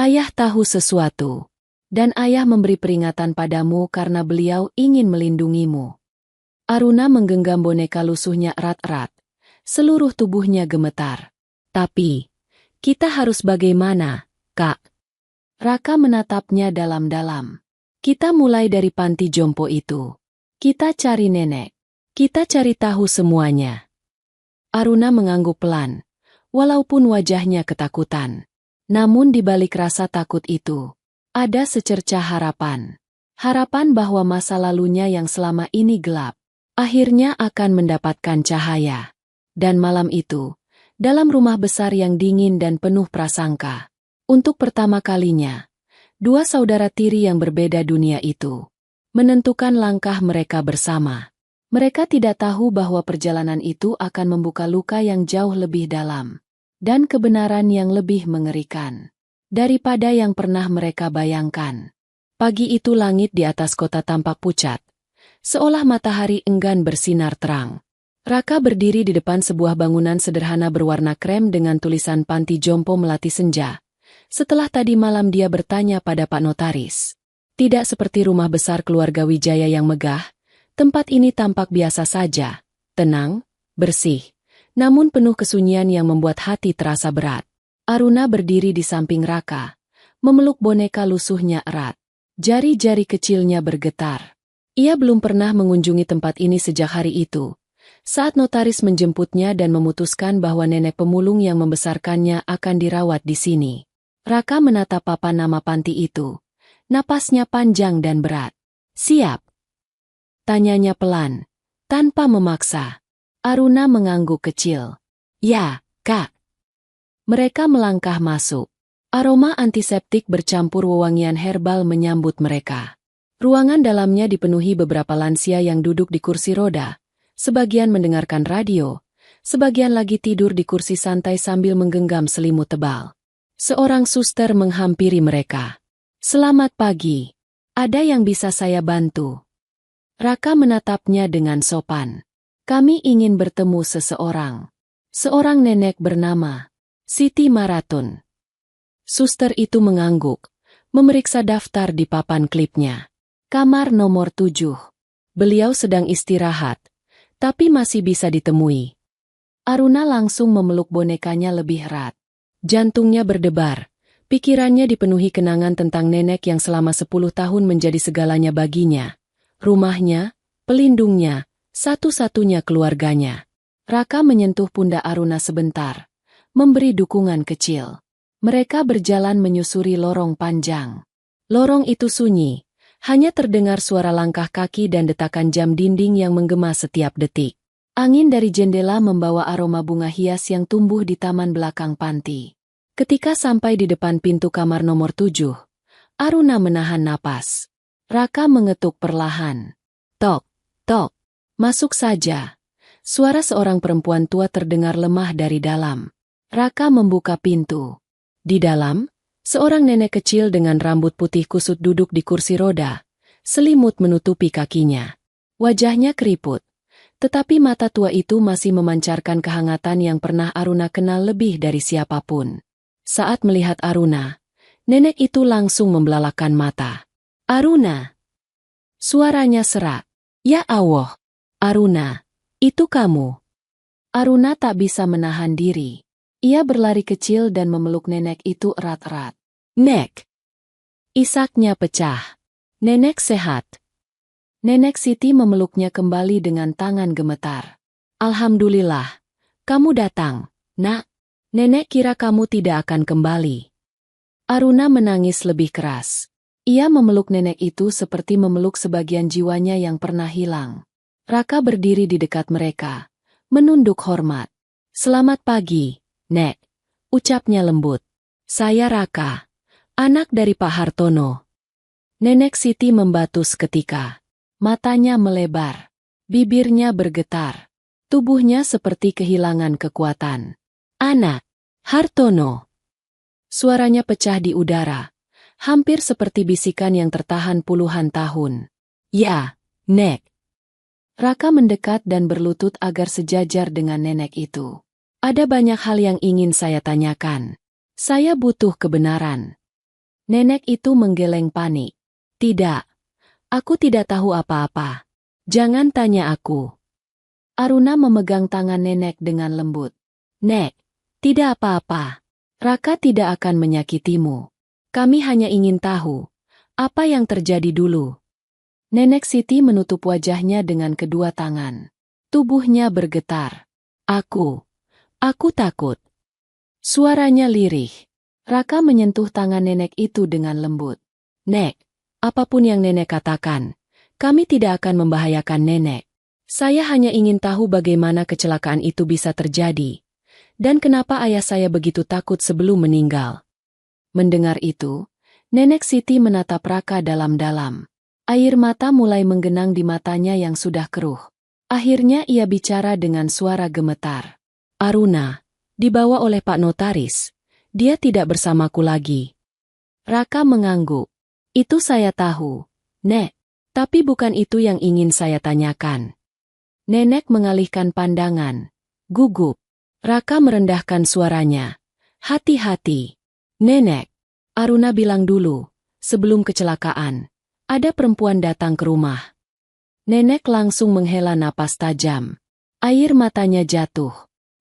Ayah tahu sesuatu. Dan ayah memberi peringatan padamu karena beliau ingin melindungimu. Aruna menggenggam boneka lusuhnya erat-erat. Seluruh tubuhnya gemetar. Tapi, kita harus bagaimana, Kak? Raka menatapnya dalam-dalam. Kita mulai dari panti jompo itu. Kita cari nenek. Kita cari tahu semuanya. Aruna mengangguk pelan, walaupun wajahnya ketakutan. Namun di balik rasa takut itu, ada secercah harapan. Harapan bahwa masa lalunya yang selama ini gelap, akhirnya akan mendapatkan cahaya. Dan malam itu, dalam rumah besar yang dingin dan penuh prasangka, Untuk pertama kalinya, dua saudara tiri yang berbeda dunia itu menentukan langkah mereka bersama. Mereka tidak tahu bahwa perjalanan itu akan membuka luka yang jauh lebih dalam dan kebenaran yang lebih mengerikan daripada yang pernah mereka bayangkan. Pagi itu langit di atas kota tampak pucat, seolah matahari enggan bersinar terang. Raka berdiri di depan sebuah bangunan sederhana berwarna krem dengan tulisan Panti Jompo Melati Senja. Setelah tadi malam dia bertanya pada Pak Notaris. Tidak seperti rumah besar keluarga Wijaya yang megah, tempat ini tampak biasa saja, tenang, bersih, namun penuh kesunyian yang membuat hati terasa berat. Aruna berdiri di samping Raka, memeluk boneka lusuhnya erat. Jari-jari kecilnya bergetar. Ia belum pernah mengunjungi tempat ini sejak hari itu, saat notaris menjemputnya dan memutuskan bahwa nenek pemulung yang membesarkannya akan dirawat di sini. Raka menatap papan nama panti itu. Napasnya panjang dan berat. "Siap?" tanyanya pelan, tanpa memaksa. Aruna mengangguk kecil. "Ya, Kak." Mereka melangkah masuk. Aroma antiseptik bercampur wewangian herbal menyambut mereka. Ruangan dalamnya dipenuhi beberapa lansia yang duduk di kursi roda, sebagian mendengarkan radio, sebagian lagi tidur di kursi santai sambil menggenggam selimut tebal. Seorang suster menghampiri mereka. "Selamat pagi. Ada yang bisa saya bantu?" Raka menatapnya dengan sopan. "Kami ingin bertemu seseorang." Seorang nenek bernama Siti Maratun. Suster itu mengangguk, memeriksa daftar di papan klipnya. "Kamar nomor 7. Beliau sedang istirahat, tapi masih bisa ditemui." Aruna langsung memeluk bonekanya lebih erat. Jantungnya berdebar. Pikirannya dipenuhi kenangan tentang nenek yang selama 10 tahun menjadi segalanya baginya. Rumahnya, pelindungnya, satu-satunya keluarganya. Raka menyentuh pundak Aruna sebentar, memberi dukungan kecil. Mereka berjalan menyusuri lorong panjang. Lorong itu sunyi, hanya terdengar suara langkah kaki dan detakan jam dinding yang menggema setiap detik. Angin dari jendela membawa aroma bunga hias yang tumbuh di taman belakang panti. Ketika sampai di depan pintu kamar nomor 7, Aruna menahan napas. Raka mengetuk perlahan. "Tok, tok, masuk saja." Suara seorang perempuan tua terdengar lemah dari dalam. Raka membuka pintu. Di dalam, seorang nenek kecil dengan rambut putih kusut duduk di kursi roda, selimut menutupi kakinya. Wajahnya keriput, tetapi mata tua itu masih memancarkan kehangatan yang pernah Aruna kenal lebih dari siapapun. Saat melihat Aruna, nenek itu langsung membelalakan mata. "Aruna!" Suaranya serak. "Ya Allah, Aruna, itu kamu." Aruna tak bisa menahan diri. Ia berlari kecil dan memeluk nenek itu erat-erat. "Nek!" Isaknya pecah. "Nenek sehat?" Nenek Siti memeluknya kembali dengan tangan gemetar. "Alhamdulillah, kamu datang, Nak. Nenek kira kamu tidak akan kembali." Aruna menangis lebih keras. Ia memeluk nenek itu seperti memeluk sebagian jiwanya yang pernah hilang. Raka berdiri di dekat mereka, menunduk hormat. "Selamat pagi, Nek," ucapnya lembut. "Saya Raka, anak dari Pak Hartono." Nenek Siti membatu seketika. Matanya melebar, bibirnya bergetar, tubuhnya seperti kehilangan kekuatan. "Anak Hartono." Suaranya pecah di udara, hampir seperti bisikan yang tertahan puluhan tahun. "Ya, Nek." Raka mendekat dan berlutut agar sejajar dengan nenek itu. "Ada banyak hal yang ingin saya tanyakan. Saya butuh kebenaran." Nenek itu menggeleng panik. "Tidak, aku tidak tahu apa-apa. Jangan tanya aku." Aruna memegang tangan nenek dengan lembut. "Nek, tidak apa-apa. Raka tidak akan menyakitimu. Kami hanya ingin tahu apa yang terjadi dulu." Nenek Siti menutup wajahnya dengan kedua tangan. Tubuhnya bergetar. Aku takut." Suaranya lirih. Raka menyentuh tangan nenek itu dengan lembut. "Nek, apapun yang nenek katakan, kami tidak akan membahayakan nenek. Saya hanya ingin tahu bagaimana kecelakaan itu bisa terjadi, dan kenapa ayah saya begitu takut sebelum meninggal." Mendengar itu, Nenek Siti menatap Raka dalam-dalam. Air mata mulai menggenang di matanya yang sudah keruh. Akhirnya ia bicara dengan suara gemetar. Aruna, dibawa oleh Pak Notaris. Dia tidak bersamaku lagi. Raka mengangguk. Itu saya tahu, Nek. Tapi bukan itu yang ingin saya tanyakan. Nenek mengalihkan pandangan. Gugup. Raka merendahkan suaranya. Hati-hati. Nenek. Aruna bilang dulu, sebelum kecelakaan, ada perempuan datang ke rumah. Nenek langsung menghela napas tajam. Air matanya jatuh.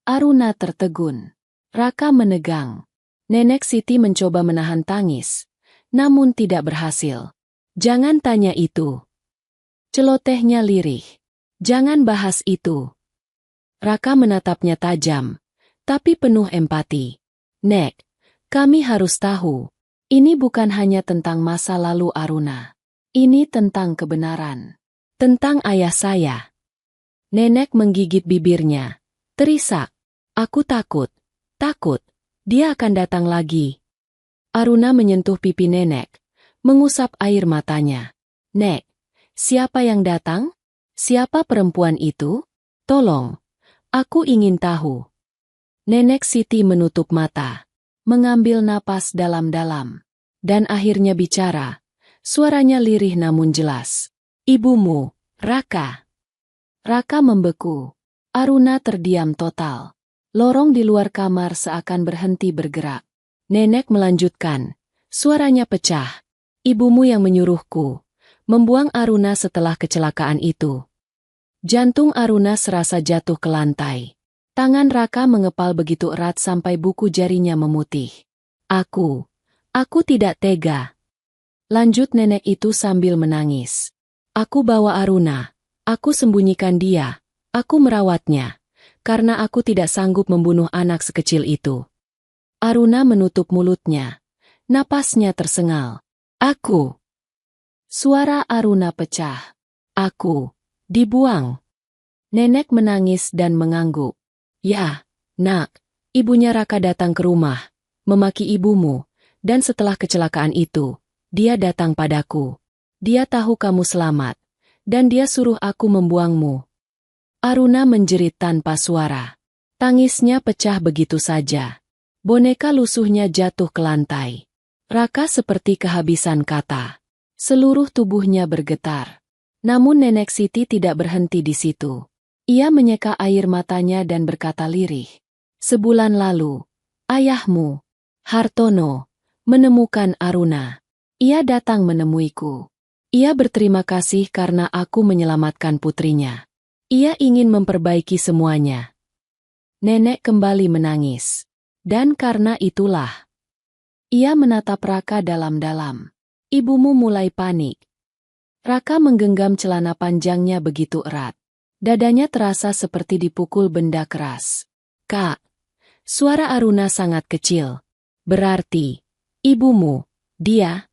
Aruna tertegun. Raka menegang. Nenek Siti mencoba menahan tangis, namun tidak berhasil. Jangan tanya itu. Celotehnya lirih. Jangan bahas itu. Raka menatapnya tajam, tapi penuh empati. Nek, kami harus tahu. Ini bukan hanya tentang masa lalu Aruna. Ini tentang kebenaran. Tentang ayah saya. Nenek menggigit bibirnya. Terisak. Aku takut. Takut. Dia akan datang lagi. Aruna menyentuh pipi nenek. Mengusap air matanya. Nek, siapa yang datang? Siapa perempuan itu? Tolong. Aku ingin tahu. Nenek Siti menutup mata. Mengambil napas dalam-dalam. Dan akhirnya bicara. Suaranya lirih namun jelas. Ibumu, Raka. Raka membeku. Aruna terdiam total. Lorong di luar kamar seakan berhenti bergerak. Nenek melanjutkan. Suaranya pecah. Ibumu yang menyuruhku. Membuang Aruna setelah kecelakaan itu. Jantung Aruna serasa jatuh ke lantai. Tangan Raka mengepal begitu erat sampai buku jarinya memutih. Aku tidak tega. Lanjut nenek itu sambil menangis. Aku bawa Aruna. Aku sembunyikan dia. Aku merawatnya. Karena aku tidak sanggup membunuh anak sekecil itu. Aruna menutup mulutnya. Napasnya tersengal. Aku. Suara Aruna pecah. Aku. Dibuang. Nenek menangis dan mengangguk. Ya, nak, ibunya Raka datang ke rumah, memaki ibumu, dan setelah kecelakaan itu, dia datang padaku. Dia tahu kamu selamat, dan dia suruh aku membuangmu. Aruna menjerit tanpa suara. Tangisnya pecah begitu saja. Boneka lusuhnya jatuh ke lantai. Raka seperti kehabisan kata. Seluruh tubuhnya bergetar. Namun Nenek Siti tidak berhenti di situ. Ia menyeka air matanya dan berkata lirih. Sebulan lalu, ayahmu, Hartono, menemukan Aruna. Ia datang menemuiku. Ia berterima kasih karena aku menyelamatkan putrinya. Ia ingin memperbaiki semuanya. Nenek kembali menangis. Dan karena itulah. Ia menatap Raka dalam-dalam. Ibumu mulai panik. Raka menggenggam celana panjangnya begitu erat. Dadanya terasa seperti dipukul benda keras. Kak, suara Aruna sangat kecil. Berarti, ibumu, dia.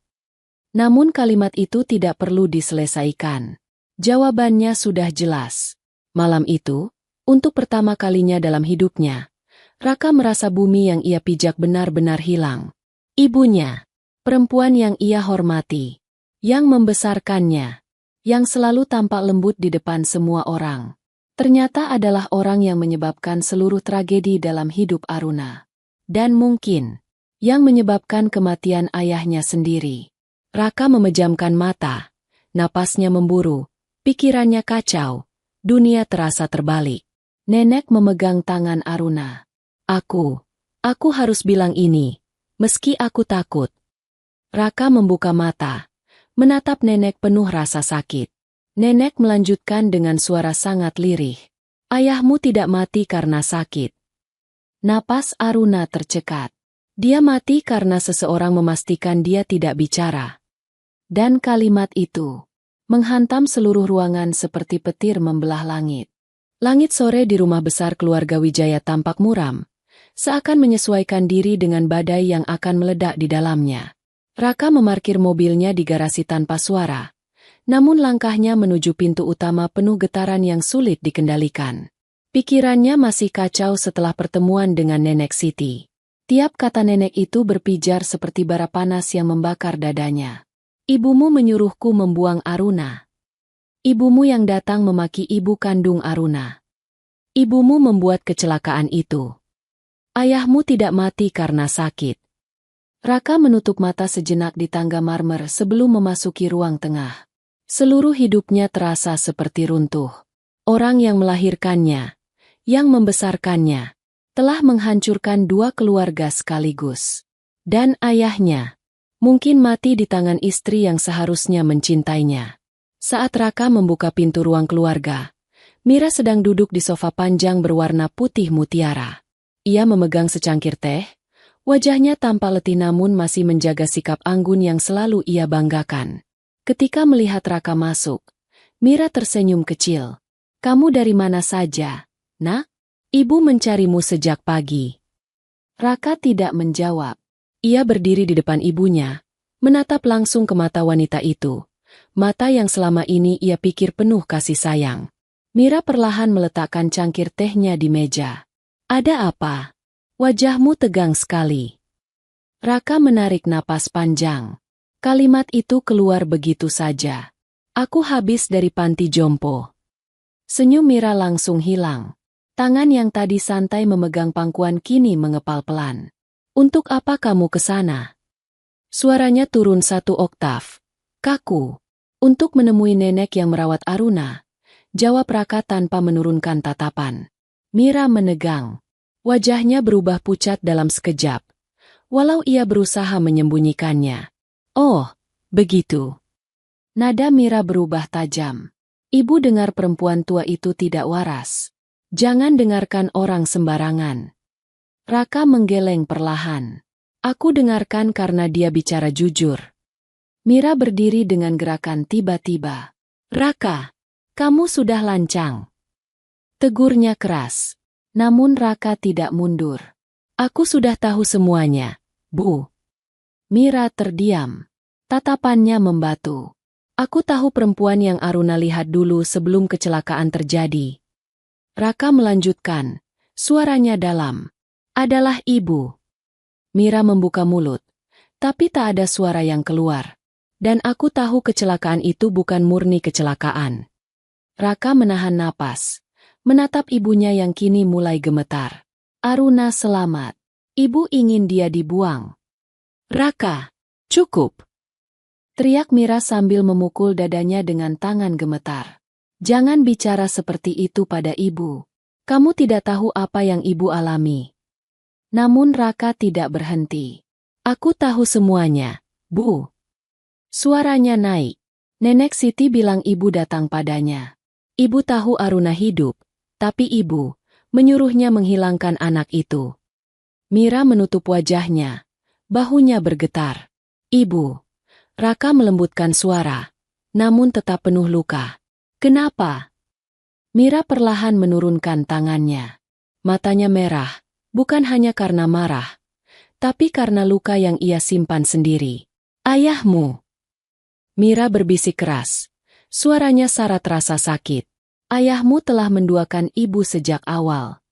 Namun kalimat itu tidak perlu diselesaikan. Jawabannya sudah jelas. Malam itu, untuk pertama kalinya dalam hidupnya, Raka merasa bumi yang ia pijak benar-benar hilang. Ibunya, perempuan yang ia hormati, yang membesarkannya, yang selalu tampak lembut di depan semua orang, ternyata adalah orang yang menyebabkan seluruh tragedi dalam hidup Aruna. Dan mungkin, yang menyebabkan kematian ayahnya sendiri. Raka memejamkan mata, napasnya memburu, pikirannya kacau, dunia terasa terbalik. Nenek memegang tangan Aruna. Aku harus bilang ini, meski aku takut. Raka membuka mata. Menatap nenek penuh rasa sakit. Nenek melanjutkan dengan suara sangat lirih. Ayahmu tidak mati karena sakit. Napas Aruna tercekat. Dia mati karena seseorang memastikan dia tidak bicara. Dan kalimat itu menghantam seluruh ruangan seperti petir membelah langit. Langit sore di rumah besar keluarga Wijaya tampak muram, seakan menyesuaikan diri dengan badai yang akan meledak di dalamnya. Raka memarkir mobilnya di garasi tanpa suara. Namun langkahnya menuju pintu utama penuh getaran yang sulit dikendalikan. Pikirannya masih kacau setelah pertemuan dengan Nenek Siti. Tiap kata nenek itu berpijar seperti bara panas yang membakar dadanya. Ibumu menyuruhku membuang Aruna. Ibumu yang datang memaki ibu kandung Aruna. Ibumu membuat kecelakaan itu. Ayahmu tidak mati karena sakit. Raka menutup mata sejenak di tangga marmer sebelum memasuki ruang tengah. Seluruh hidupnya terasa seperti runtuh. Orang yang melahirkannya, yang membesarkannya, telah menghancurkan dua keluarga sekaligus. Dan ayahnya, mungkin mati di tangan istri yang seharusnya mencintainya. Saat Raka membuka pintu ruang keluarga, Mira sedang duduk di sofa panjang berwarna putih mutiara. Ia memegang secangkir teh, wajahnya tanpa letih namun masih menjaga sikap anggun yang selalu ia banggakan. Ketika melihat Raka masuk, Mira tersenyum kecil. "Kamu dari mana saja, Nak? Ibu mencarimu sejak pagi." Raka tidak menjawab. Ia berdiri di depan ibunya, menatap langsung ke mata wanita itu. Mata yang selama ini ia pikir penuh kasih sayang. Mira perlahan meletakkan cangkir tehnya di meja. "Ada apa? Wajahmu tegang sekali." Raka menarik napas panjang. Kalimat itu keluar begitu saja. "Aku habis dari panti jompo." Senyum Mira langsung hilang. Tangan yang tadi santai memegang pangkuan kini mengepal pelan. "Untuk apa kamu ke sana?" Suaranya turun 1 oktav. "Kaku. Untuk menemui nenek yang merawat Aruna," jawab Raka tanpa menurunkan tatapan. Mira menegang. Wajahnya berubah pucat dalam sekejap. Walau ia berusaha menyembunyikannya. "Oh, begitu." Nada Mira berubah tajam. "Ibu dengar perempuan tua itu tidak waras. Jangan dengarkan orang sembarangan." Raka menggeleng perlahan. "Aku dengarkan karena dia bicara jujur." Mira berdiri dengan gerakan tiba-tiba. "Raka, kamu sudah lancang." Tegurnya keras. Namun Raka tidak mundur. "Aku sudah tahu semuanya, Bu." Mira terdiam. Tatapannya membatu. "Aku tahu perempuan yang Aruna lihat dulu sebelum kecelakaan terjadi." Raka melanjutkan, suaranya dalam. "Adalah ibu." Mira membuka mulut, tapi tak ada suara yang keluar. "Dan aku tahu kecelakaan itu bukan murni kecelakaan." Raka menahan napas, menatap ibunya yang kini mulai gemetar. "Aruna selamat. Ibu ingin dia dibuang." "Raka, cukup!" teriak Mira sambil memukul dadanya dengan tangan gemetar. "Jangan bicara seperti itu pada ibu. Kamu tidak tahu apa yang ibu alami." Namun Raka tidak berhenti. "Aku tahu semuanya, Bu." Suaranya naik. Nenek Siti bilang ibu datang padanya. Ibu tahu Aruna hidup, tapi ibu menyuruhnya menghilangkan anak itu. Mira menutup wajahnya. Bahunya bergetar. "Ibu." Raka melembutkan suara, namun tetap penuh luka. "Kenapa?" Mira perlahan menurunkan tangannya. Matanya merah, bukan hanya karena marah, tapi karena luka yang ia simpan sendiri. "Ayahmu." Mira berbisik keras. Suaranya syarat rasa sakit. "Ayahmu telah menduakan ibu sejak awal."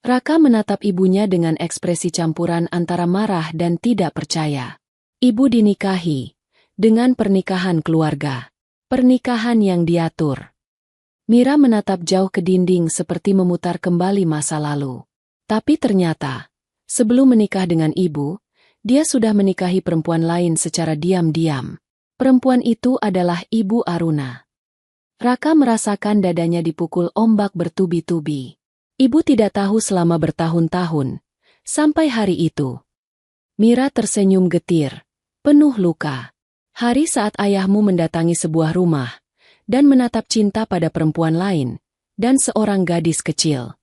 Raka menatap ibunya dengan ekspresi campuran antara marah dan tidak percaya. Ibu dinikahi dengan pernikahan keluarga. Pernikahan yang diatur. Mira menatap jauh ke dinding seperti memutar kembali masa lalu. Tapi ternyata, sebelum menikah dengan ibu, dia sudah menikahi perempuan lain secara diam-diam. Perempuan itu adalah Ibu Aruna. Raka merasakan dadanya dipukul ombak bertubi-tubi. Ibu tidak tahu selama bertahun-tahun, sampai hari itu. Mira tersenyum getir, penuh luka. Hari saat ayahmu mendatangi sebuah rumah, dan menatap cinta pada perempuan lain, dan seorang gadis kecil.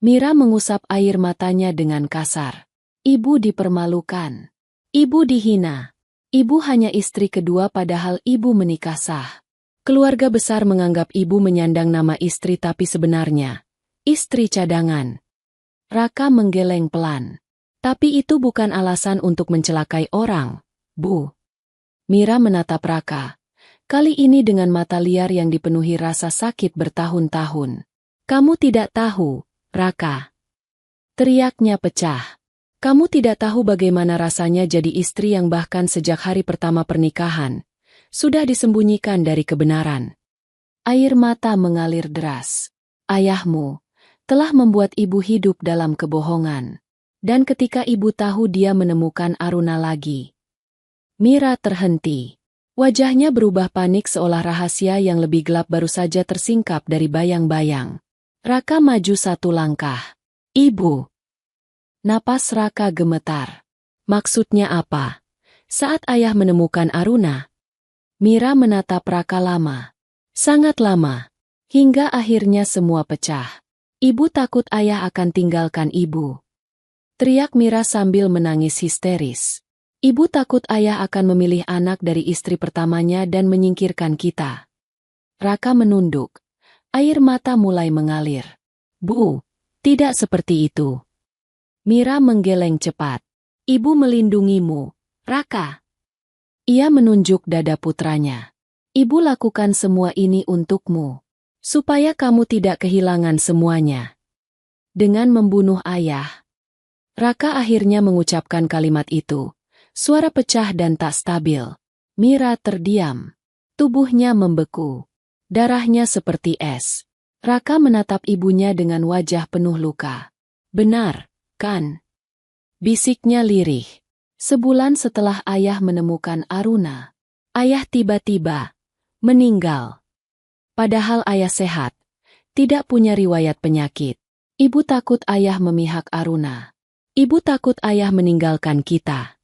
Mira mengusap air matanya dengan kasar. Ibu dipermalukan. Ibu dihina. Ibu hanya istri kedua padahal ibu menikah sah. Keluarga besar menganggap ibu menyandang nama istri tapi sebenarnya, istri cadangan. Raka menggeleng pelan. Tapi itu bukan alasan untuk mencelakai orang, Bu. Mira menatap Raka. Kali ini dengan mata liar yang dipenuhi rasa sakit bertahun-tahun. "Kamu tidak tahu, Raka." Teriaknya pecah. Kamu tidak tahu bagaimana rasanya jadi istri yang bahkan sejak hari pertama pernikahan, sudah disembunyikan dari kebenaran. Air mata mengalir deras. Ayahmu telah membuat ibu hidup dalam kebohongan. Dan ketika ibu tahu dia menemukan Aruna lagi, Mira terhenti. Wajahnya berubah panik seolah rahasia yang lebih gelap baru saja tersingkap dari bayang-bayang. Raka maju satu langkah. Ibu. Napas Raka gemetar. Maksudnya apa? Saat ayah menemukan Aruna, Mira menatap Raka lama. Sangat lama. Hingga akhirnya semua pecah. Ibu takut ayah akan tinggalkan ibu. Teriak Mira sambil menangis histeris. Ibu takut ayah akan memilih anak dari istri pertamanya dan menyingkirkan kita. Raka menunduk. Air mata mulai mengalir. Bu, tidak seperti itu. Mira menggeleng cepat. Ibu melindungimu, Raka. Ia menunjuk dada putranya. Ibu lakukan semua ini untukmu, supaya kamu tidak kehilangan semuanya. Dengan membunuh ayah. Raka akhirnya mengucapkan kalimat itu. Suara pecah dan tak stabil. Mira terdiam. Tubuhnya membeku. Darahnya seperti es. Raka menatap ibunya dengan wajah penuh luka. Benar, kan? Bisiknya lirih. Sebulan setelah ayah menemukan Aruna, ayah tiba-tiba meninggal. Padahal ayah sehat, tidak punya riwayat penyakit. Ibu takut ayah memihak Aruna. Ibu takut ayah meninggalkan kita.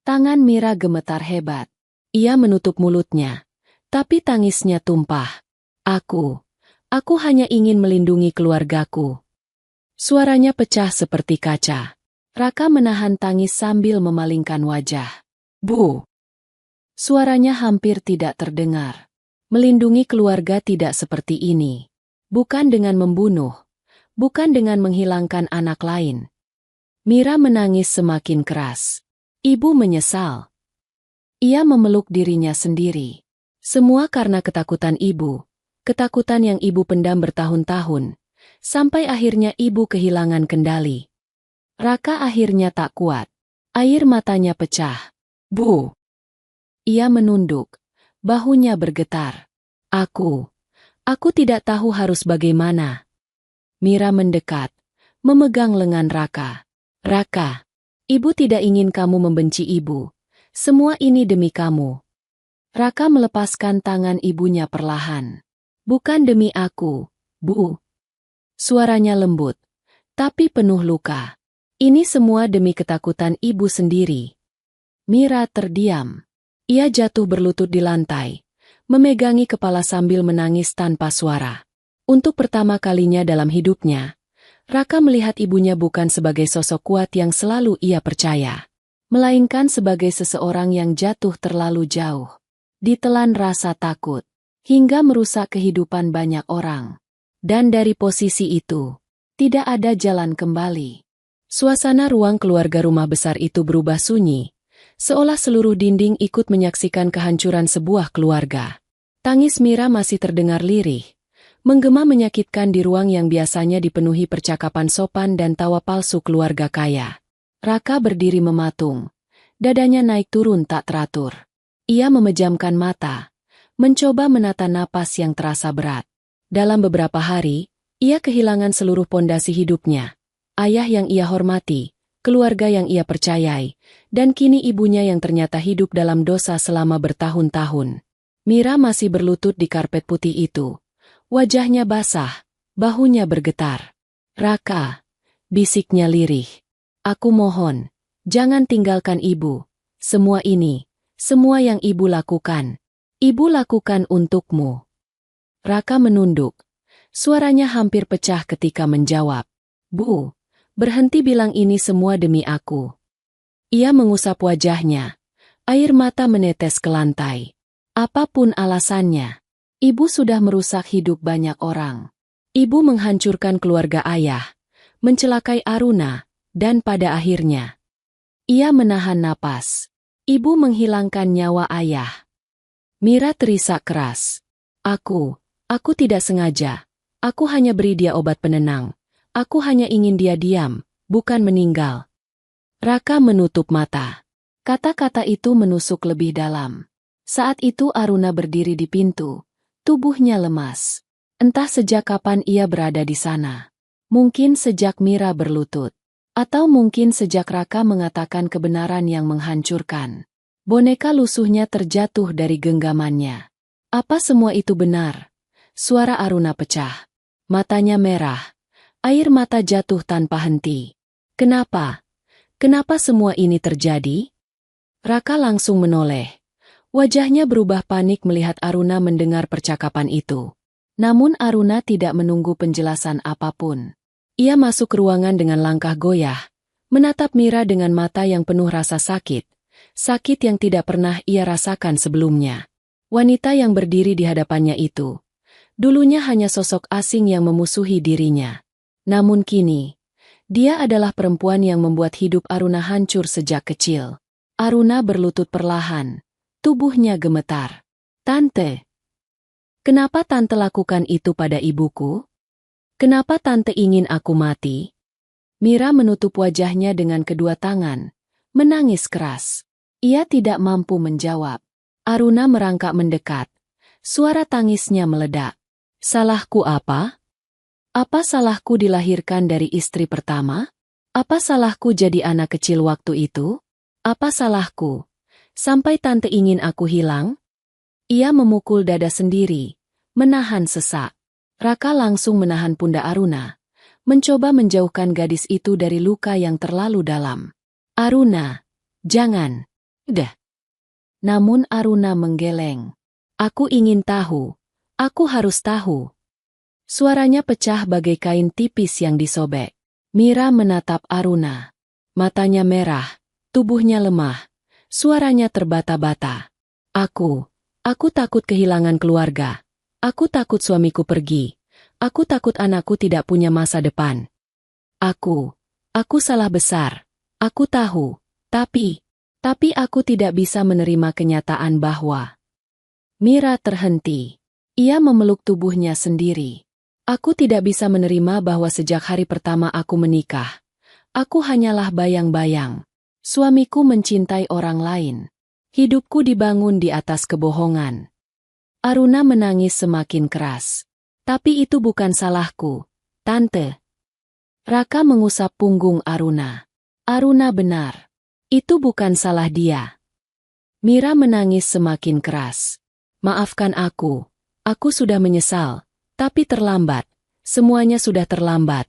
Tangan Mira gemetar hebat. Ia menutup mulutnya, tapi tangisnya tumpah. Aku hanya ingin melindungi keluargaku. Suaranya pecah seperti kaca. Raka menahan tangis sambil memalingkan wajah. Bu! Suaranya hampir tidak terdengar. Melindungi keluarga tidak seperti ini. Bukan dengan membunuh. Bukan dengan menghilangkan anak lain. Mira menangis semakin keras. Ibu menyesal. Ia memeluk dirinya sendiri. Semua karena ketakutan ibu. Ketakutan yang ibu pendam bertahun-tahun. Sampai akhirnya ibu kehilangan kendali. Raka akhirnya tak kuat. Air matanya pecah. Bu! Ia menunduk. Bahunya bergetar. Aku tidak tahu harus bagaimana. Mira mendekat. Memegang lengan Raka. Raka. Ibu tidak ingin kamu membenci ibu. Semua ini demi kamu. Raka melepaskan tangan ibunya perlahan. Bukan demi aku, Bu. Suaranya lembut, tapi penuh luka. Ini semua demi ketakutan ibu sendiri. Mira terdiam. Ia jatuh berlutut di lantai, memegangi kepala sambil menangis tanpa suara. Untuk pertama kalinya dalam hidupnya, Raka melihat ibunya bukan sebagai sosok kuat yang selalu ia percaya, melainkan sebagai seseorang yang jatuh terlalu jauh, ditelan rasa takut, hingga merusak kehidupan banyak orang. Dan dari posisi itu, tidak ada jalan kembali. Suasana ruang keluarga rumah besar itu berubah sunyi, seolah seluruh dinding ikut menyaksikan kehancuran sebuah keluarga. Tangis Mira masih terdengar lirih. Menggema menyakitkan di ruang yang biasanya dipenuhi percakapan sopan dan tawa palsu keluarga kaya. Raka berdiri mematung. Dadanya naik turun tak teratur. Ia memejamkan mata, mencoba menata napas yang terasa berat. Dalam beberapa hari, ia kehilangan seluruh pondasi hidupnya. Ayah yang ia hormati, keluarga yang ia percayai, dan kini ibunya yang ternyata hidup dalam dosa selama bertahun-tahun. Mira masih berlutut di karpet putih itu. Wajahnya basah, bahunya bergetar. Raka, bisiknya lirih. Aku mohon, jangan tinggalkan ibu. Semua ini, semua yang ibu lakukan untukmu. Raka menunduk. Suaranya hampir pecah ketika menjawab. Bu, berhenti bilang ini semua demi aku. Ia mengusap wajahnya. Air mata menetes ke lantai. Apapun alasannya. Ibu sudah merusak hidup banyak orang. Ibu menghancurkan keluarga ayah, mencelakai Aruna, dan pada akhirnya, ia menahan napas. Ibu menghilangkan nyawa ayah. Mira terisak keras. Aku tidak sengaja. Aku hanya beri dia obat penenang. Aku hanya ingin dia diam, bukan meninggal. Raka menutup mata. Kata-kata itu menusuk lebih dalam. Saat itu Aruna berdiri di pintu. Tubuhnya lemas. Entah sejak kapan ia berada di sana. Mungkin sejak Mira berlutut. Atau mungkin sejak Raka mengatakan kebenaran yang menghancurkan. Boneka lusuhnya terjatuh dari genggamannya. Apa semua itu benar? Suara Aruna pecah. Matanya merah. Air mata jatuh tanpa henti. Kenapa? Kenapa semua ini terjadi? Raka langsung menoleh. Wajahnya berubah panik melihat Aruna mendengar percakapan itu. Namun Aruna tidak menunggu penjelasan apapun. Ia masuk ke ruangan dengan langkah goyah, menatap Mira dengan mata yang penuh rasa sakit. Sakit yang tidak pernah ia rasakan sebelumnya. Wanita yang berdiri di hadapannya itu, dulunya hanya sosok asing yang memusuhi dirinya. Namun kini, dia adalah perempuan yang membuat hidup Aruna hancur sejak kecil. Aruna berlutut perlahan, tubuhnya gemetar. Tante, kenapa Tante lakukan itu pada ibuku? Kenapa Tante ingin aku mati? Mira menutup wajahnya dengan kedua tangan, menangis keras. Ia tidak mampu menjawab. Aruna merangkak mendekat. Suara tangisnya meledak. Salahku apa? Apa salahku dilahirkan dari istri pertama? Apa salahku jadi anak kecil waktu itu? Apa salahku? Sampai Tante ingin aku hilang? Ia memukul dada sendiri, menahan sesak. Raka langsung menahan pundak Aruna, mencoba menjauhkan gadis itu dari luka yang terlalu dalam. Aruna, jangan. Udah. Namun Aruna menggeleng. Aku ingin tahu. Aku harus tahu. Suaranya pecah bagai kain tipis yang disobek. Mira menatap Aruna. Matanya merah, tubuhnya lemah, suaranya terbata-bata. Aku takut kehilangan keluarga. Aku takut suamiku pergi. Aku takut anakku tidak punya masa depan. Aku salah besar. Aku tahu, tapi aku tidak bisa menerima kenyataan bahwa... Mira terhenti. Ia memeluk tubuhnya sendiri. Aku tidak bisa menerima bahwa sejak hari pertama aku menikah, aku hanyalah bayang-bayang. Suamiku mencintai orang lain. Hidupku dibangun di atas kebohongan. Aruna menangis semakin keras. Tapi itu bukan salahku, Tante. Raka mengusap punggung Aruna. Aruna benar. Itu bukan salah dia. Mira menangis semakin keras. Maafkan aku sudah menyesal, tapi terlambat, semuanya sudah terlambat.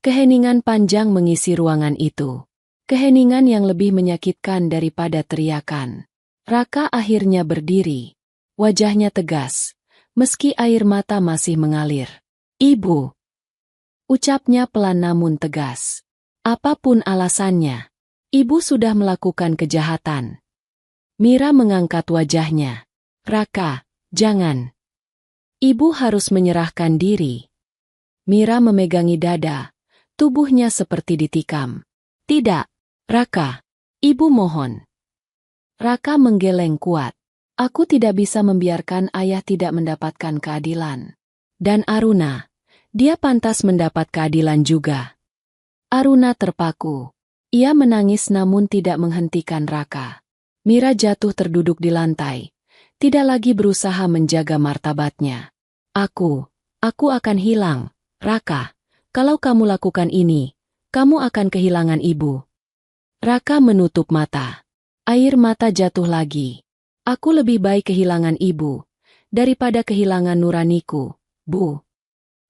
Keheningan panjang mengisi ruangan itu. Keheningan yang lebih menyakitkan daripada teriakan. Raka akhirnya berdiri. Wajahnya tegas, meski air mata masih mengalir. Ibu. Ucapnya pelan namun tegas. Apapun alasannya, ibu sudah melakukan kejahatan. Mira mengangkat wajahnya. Raka, jangan. Ibu harus menyerahkan diri. Mira memegangi dada, tubuhnya seperti ditikam. Tidak, Raka, ibu mohon. Raka menggeleng kuat. Aku tidak bisa membiarkan ayah tidak mendapatkan keadilan. Dan Aruna, dia pantas mendapat keadilan juga. Aruna terpaku. Ia menangis namun tidak menghentikan Raka. Mira jatuh terduduk di lantai. Tidak lagi berusaha menjaga martabatnya. Aku akan hilang, Raka. Kalau kamu lakukan ini, kamu akan kehilangan ibu. Raka menutup mata. Air mata jatuh lagi. Aku lebih baik kehilangan ibu, daripada kehilangan nuraniku, Bu.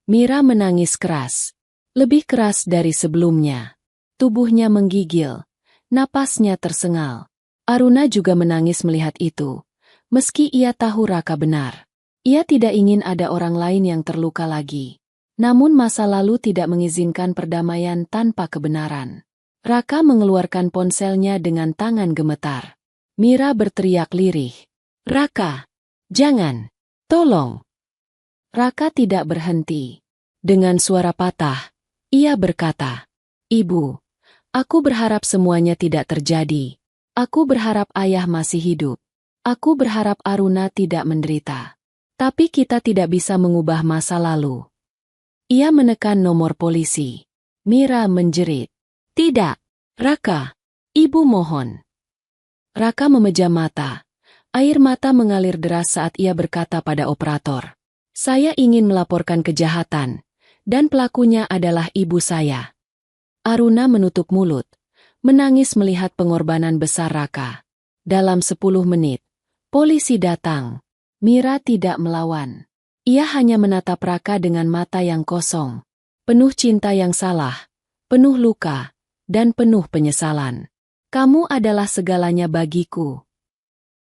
Mira menangis keras. Lebih keras dari sebelumnya. Tubuhnya menggigil. Napasnya tersengal. Aruna juga menangis melihat itu. Meski ia tahu Raka benar. Ia tidak ingin ada orang lain yang terluka lagi. Namun masa lalu tidak mengizinkan perdamaian tanpa kebenaran. Raka mengeluarkan ponselnya dengan tangan gemetar. Mira berteriak lirih. Raka, jangan, tolong. Raka tidak berhenti. Dengan suara patah, ia berkata, Ibu, aku berharap semuanya tidak terjadi. Aku berharap ayah masih hidup. Aku berharap Aruna tidak menderita. Tapi kita tidak bisa mengubah masa lalu. Ia menekan nomor polisi. Mira menjerit. Tidak, Raka. Ibu mohon. Raka memejam mata. Air mata mengalir deras saat ia berkata pada operator. Saya ingin melaporkan kejahatan, dan pelakunya adalah ibu saya. Aruna menutup mulut, menangis melihat pengorbanan besar Raka. Dalam 10 menit, polisi datang. Mira tidak melawan. Ia hanya menatap Raka dengan mata yang kosong. Penuh cinta yang salah, penuh luka, dan penuh penyesalan. Kamu adalah segalanya bagiku.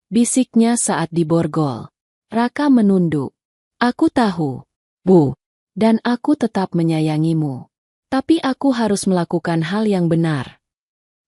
Bisiknya saat diborgol. Raka menunduk. Aku tahu, Bu, dan aku tetap menyayangimu. Tapi aku harus melakukan hal yang benar.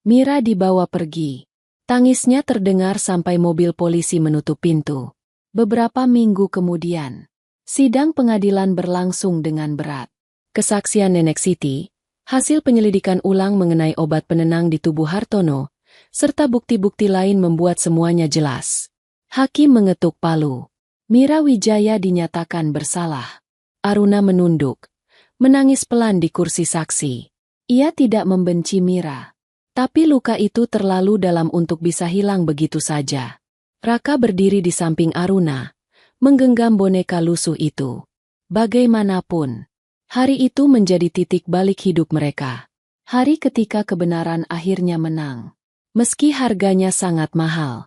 Mira dibawa pergi. Tangisnya terdengar sampai mobil polisi menutup pintu. Beberapa minggu kemudian, sidang pengadilan berlangsung dengan berat. Kesaksian Nenek Siti, hasil penyelidikan ulang mengenai obat penenang di tubuh Hartono, serta bukti-bukti lain membuat semuanya jelas. Hakim mengetuk palu. Mira Wijaya dinyatakan bersalah. Aruna menunduk, menangis pelan di kursi saksi. Ia tidak membenci Mira, tapi luka itu terlalu dalam untuk bisa hilang begitu saja. Raka berdiri di samping Aruna, menggenggam boneka lusuh itu. Bagaimanapun, hari itu menjadi titik balik hidup mereka. Hari ketika kebenaran akhirnya menang. Meski harganya sangat mahal.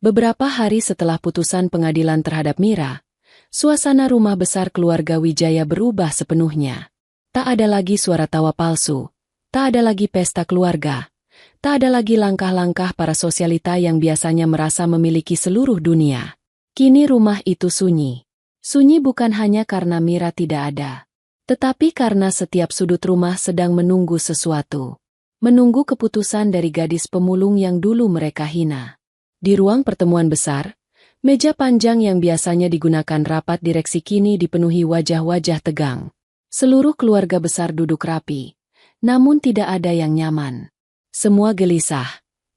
Beberapa hari setelah putusan pengadilan terhadap Mira, suasana rumah besar keluarga Wijaya berubah sepenuhnya. Tak ada lagi suara tawa palsu, tak ada lagi pesta keluarga, tak ada lagi langkah-langkah para sosialita yang biasanya merasa memiliki seluruh dunia. Kini rumah itu sunyi. Sunyi bukan hanya karena Mira tidak ada, tetapi karena setiap sudut rumah sedang menunggu sesuatu. Menunggu keputusan dari gadis pemulung yang dulu mereka hina. Di ruang pertemuan besar, meja panjang yang biasanya digunakan rapat direksi kini dipenuhi wajah-wajah tegang. Seluruh keluarga besar duduk rapi, namun tidak ada yang nyaman. Semua gelisah,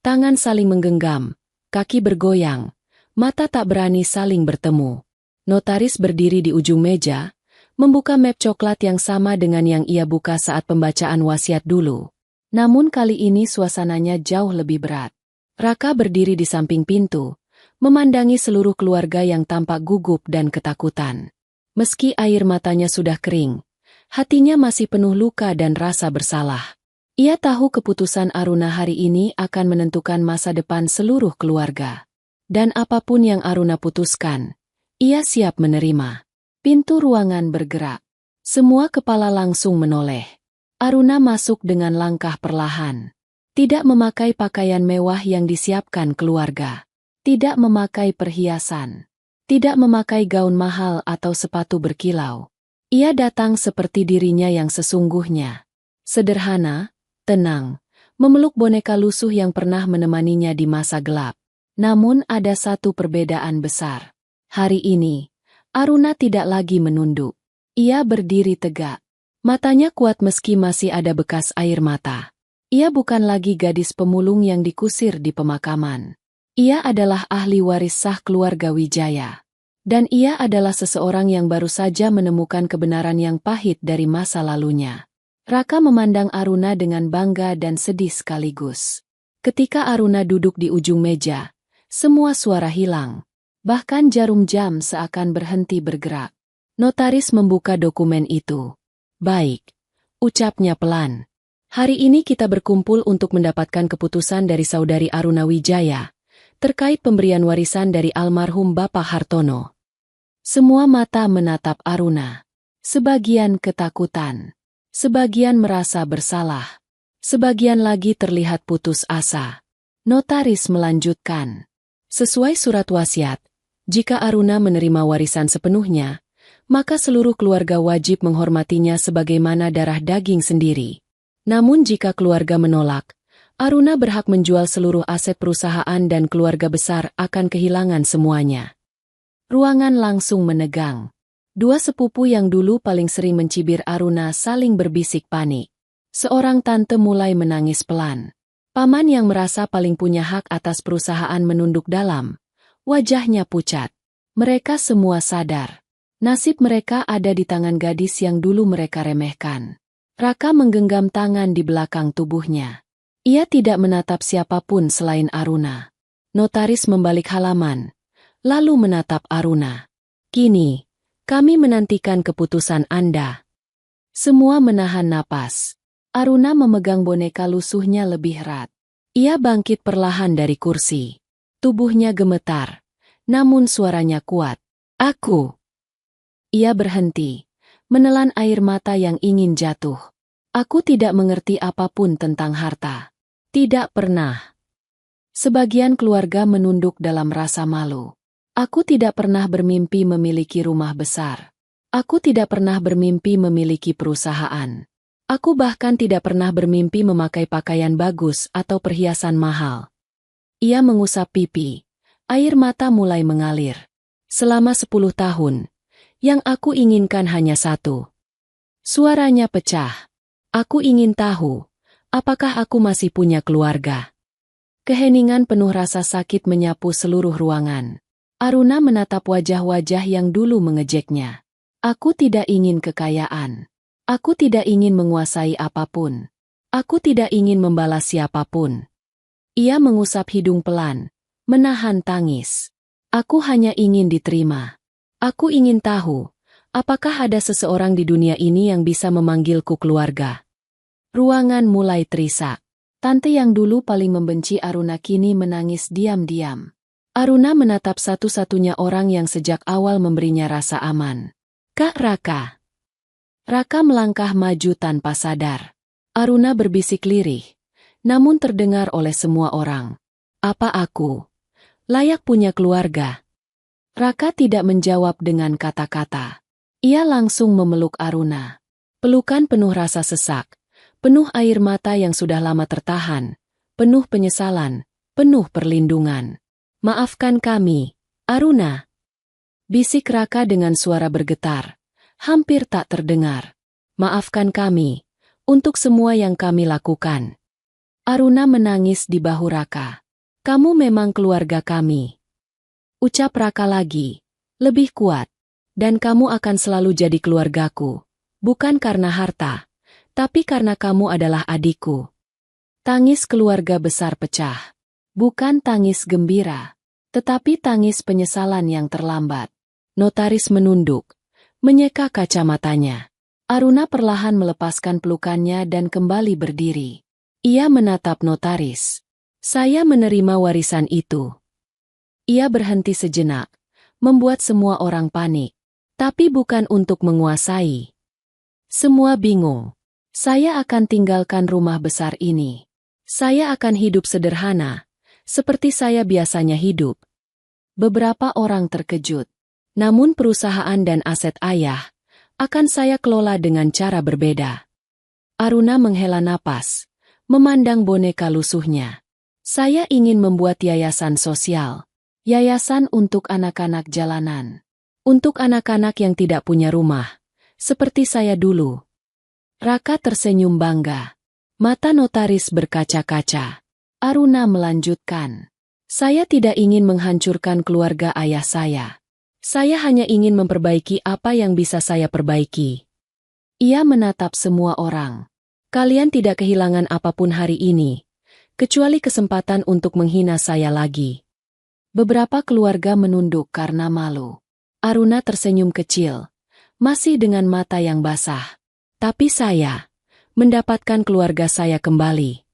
tangan saling menggenggam, kaki bergoyang, mata tak berani saling bertemu. Notaris berdiri di ujung meja, membuka map coklat yang sama dengan yang ia buka saat pembacaan wasiat dulu. Namun kali ini suasananya jauh lebih berat. Raka berdiri di samping pintu, memandangi seluruh keluarga yang tampak gugup dan ketakutan. Meski air matanya sudah kering, hatinya masih penuh luka dan rasa bersalah. Ia tahu keputusan Aruna hari ini akan menentukan masa depan seluruh keluarga. Dan apapun yang Aruna putuskan, ia siap menerima. Pintu ruangan bergerak. Semua kepala langsung menoleh. Aruna masuk dengan langkah perlahan. Tidak memakai pakaian mewah yang disiapkan keluarga. Tidak memakai perhiasan. Tidak memakai gaun mahal atau sepatu berkilau. Ia datang seperti dirinya yang sesungguhnya. Sederhana, tenang, memeluk boneka lusuh yang pernah menemaninya di masa gelap. Namun ada satu perbedaan besar. Hari ini, Aruna tidak lagi menunduk. Ia berdiri tegak. Matanya kuat meski masih ada bekas air mata. Ia bukan lagi gadis pemulung yang dikusir di pemakaman. Ia adalah ahli waris sah keluarga Wijaya. Dan ia adalah seseorang yang baru saja menemukan kebenaran yang pahit dari masa lalunya. Raka memandang Aruna dengan bangga dan sedih sekaligus. Ketika Aruna duduk di ujung meja, semua suara hilang. Bahkan jarum jam seakan berhenti bergerak. Notaris membuka dokumen itu. Baik, ucapnya pelan. Hari ini kita berkumpul untuk mendapatkan keputusan dari saudari Aruna Wijaya, terkait pemberian warisan dari almarhum Bapak Hartono. Semua mata menatap Aruna. Sebagian ketakutan. Sebagian merasa bersalah. Sebagian lagi terlihat putus asa. Notaris melanjutkan. Sesuai surat wasiat, jika Aruna menerima warisan sepenuhnya, maka seluruh keluarga wajib menghormatinya sebagaimana darah daging sendiri. Namun jika keluarga menolak, Aruna berhak menjual seluruh aset perusahaan dan keluarga besar akan kehilangan semuanya. Ruangan langsung menegang. Dua sepupu yang dulu paling sering mencibir Aruna saling berbisik panik. Seorang tante mulai menangis pelan. Paman yang merasa paling punya hak atas perusahaan menunduk dalam. Wajahnya pucat. Mereka semua sadar. Nasib mereka ada di tangan gadis yang dulu mereka remehkan. Raka menggenggam tangan di belakang tubuhnya. Ia tidak menatap siapapun selain Aruna. Notaris membalik halaman, lalu menatap Aruna. Kini, kami menantikan keputusan Anda. Semua menahan napas. Aruna memegang boneka lusuhnya lebih erat. Ia bangkit perlahan dari kursi. Tubuhnya gemetar, namun suaranya kuat. Aku. Ia berhenti, menelan air mata yang ingin jatuh. Aku tidak mengerti apapun tentang harta. Tidak pernah. Sebagian keluarga menunduk dalam rasa malu. Aku tidak pernah bermimpi memiliki rumah besar. Aku tidak pernah bermimpi memiliki perusahaan. Aku bahkan tidak pernah bermimpi memakai pakaian bagus atau perhiasan mahal. Ia mengusap pipi. Air mata mulai mengalir. Selama 10 tahun, yang aku inginkan hanya satu. Suaranya pecah. Aku ingin tahu. Apakah aku masih punya keluarga? Keheningan penuh rasa sakit menyapu seluruh ruangan. Aruna menatap wajah-wajah yang dulu mengejeknya. Aku tidak ingin kekayaan. Aku tidak ingin menguasai apapun. Aku tidak ingin membalas siapapun. Ia mengusap hidung pelan, menahan tangis. Aku hanya ingin diterima. Aku ingin tahu, apakah ada seseorang di dunia ini yang bisa memanggilku keluarga? Ruangan mulai terisak. Tante yang dulu paling membenci Aruna kini menangis diam-diam. Aruna menatap satu-satunya orang yang sejak awal memberinya rasa aman. Kak Raka. Raka melangkah maju tanpa sadar. Aruna berbisik lirih, namun terdengar oleh semua orang. Apa aku layak punya keluarga? Raka tidak menjawab dengan kata-kata. Ia langsung memeluk Aruna. Pelukan penuh rasa sesak. Penuh air mata yang sudah lama tertahan, penuh penyesalan, penuh perlindungan. Maafkan kami, Aruna. Bisik Raka dengan suara bergetar, hampir tak terdengar. Maafkan kami, untuk semua yang kami lakukan. Aruna menangis di bahu Raka. Kamu memang keluarga kami. Ucap Raka lagi, lebih kuat. Dan kamu akan selalu jadi keluargaku, bukan karena harta. Tapi karena kamu adalah adikku. Tangis keluarga besar pecah. Bukan tangis gembira, tetapi tangis penyesalan yang terlambat. Notaris menunduk, menyeka kacamatanya. Aruna perlahan melepaskan pelukannya dan kembali berdiri. Ia menatap notaris. Saya menerima warisan itu. Ia berhenti sejenak, membuat semua orang panik. Tapi bukan untuk menguasai. Semua bingung. Saya akan tinggalkan rumah besar ini. Saya akan hidup sederhana, seperti saya biasanya hidup. Beberapa orang terkejut. Namun perusahaan dan aset ayah akan saya kelola dengan cara berbeda. Aruna menghela napas, memandang boneka lusuhnya. Saya ingin membuat yayasan sosial. Yayasan untuk anak-anak jalanan. Untuk anak-anak yang tidak punya rumah. Seperti saya dulu. Raka tersenyum bangga. Mata notaris berkaca-kaca. Aruna melanjutkan. Saya tidak ingin menghancurkan keluarga ayah saya. Saya hanya ingin memperbaiki apa yang bisa saya perbaiki. Ia menatap semua orang. Kalian tidak kehilangan apapun hari ini, kecuali kesempatan untuk menghina saya lagi. Beberapa keluarga menunduk karena malu. Aruna tersenyum kecil, masih dengan mata yang basah. Tapi saya mendapatkan keluarga saya kembali.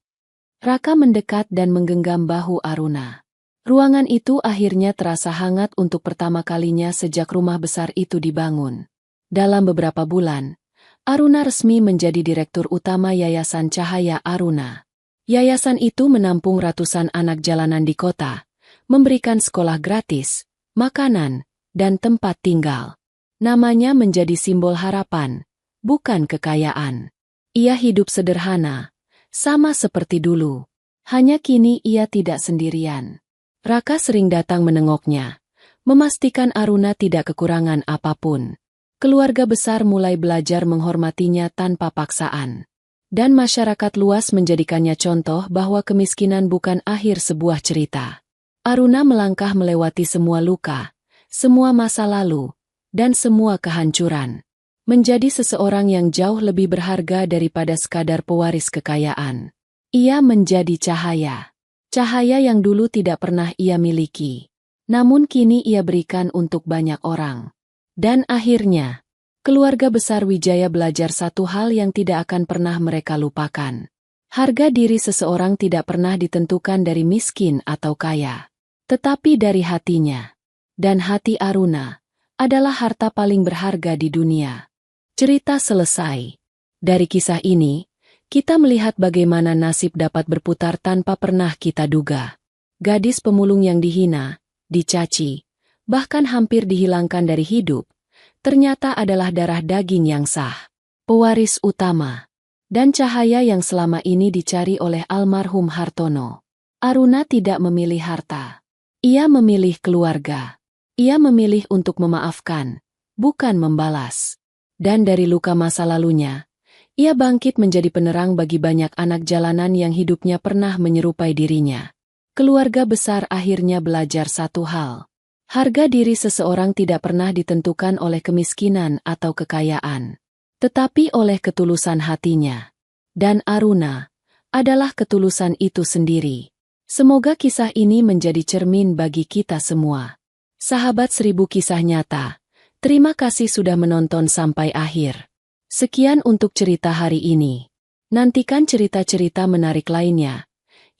Raka mendekat dan menggenggam bahu Aruna. Ruangan itu akhirnya terasa hangat untuk pertama kalinya sejak rumah besar itu dibangun. Dalam beberapa bulan, Aruna resmi menjadi direktur utama Yayasan Cahaya Aruna. Yayasan itu menampung ratusan anak jalanan di kota, memberikan sekolah gratis, makanan, dan tempat tinggal. Namanya menjadi simbol harapan, bukan kekayaan. Ia hidup sederhana, sama seperti dulu. Hanya kini ia tidak sendirian. Raka sering datang menengoknya, memastikan Aruna tidak kekurangan apapun. Keluarga besar mulai belajar menghormatinya tanpa paksaan. Dan masyarakat luas menjadikannya contoh bahwa kemiskinan bukan akhir sebuah cerita. Aruna melangkah melewati semua luka, semua masa lalu, dan semua kehancuran. Menjadi seseorang yang jauh lebih berharga daripada sekadar pewaris kekayaan. Ia menjadi cahaya. Cahaya yang dulu tidak pernah ia miliki. Namun kini ia berikan untuk banyak orang. Dan akhirnya, keluarga besar Wijaya belajar satu hal yang tidak akan pernah mereka lupakan. Harga diri seseorang tidak pernah ditentukan dari miskin atau kaya, tetapi dari hatinya. Dan hati Aruna adalah harta paling berharga di dunia. Cerita selesai. Dari kisah ini, kita melihat bagaimana nasib dapat berputar tanpa pernah kita duga. Gadis pemulung yang dihina, dicaci, bahkan hampir dihilangkan dari hidup, ternyata adalah darah daging yang sah, pewaris utama, dan cahaya yang selama ini dicari oleh almarhum Hartono. Aruna tidak memilih harta. Ia memilih keluarga. Ia memilih untuk memaafkan, bukan membalas. Dan dari luka masa lalunya, ia bangkit menjadi penerang bagi banyak anak jalanan yang hidupnya pernah menyerupai dirinya. Keluarga besar akhirnya belajar satu hal. Harga diri seseorang tidak pernah ditentukan oleh kemiskinan atau kekayaan, tetapi oleh ketulusan hatinya. Dan Aruna adalah ketulusan itu sendiri. Semoga kisah ini menjadi cermin bagi kita semua. Sahabat 1000 Kisah Nyata, terima kasih sudah menonton sampai akhir. Sekian untuk cerita hari ini. Nantikan cerita-cerita menarik lainnya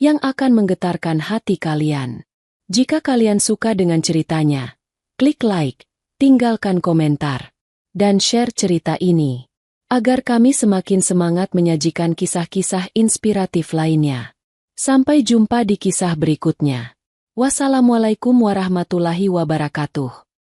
yang akan menggetarkan hati kalian. Jika kalian suka dengan ceritanya, klik like, tinggalkan komentar, dan share cerita ini, agar kami semakin semangat menyajikan kisah-kisah inspiratif lainnya. Sampai jumpa di kisah berikutnya. Wassalamualaikum warahmatullahi wabarakatuh.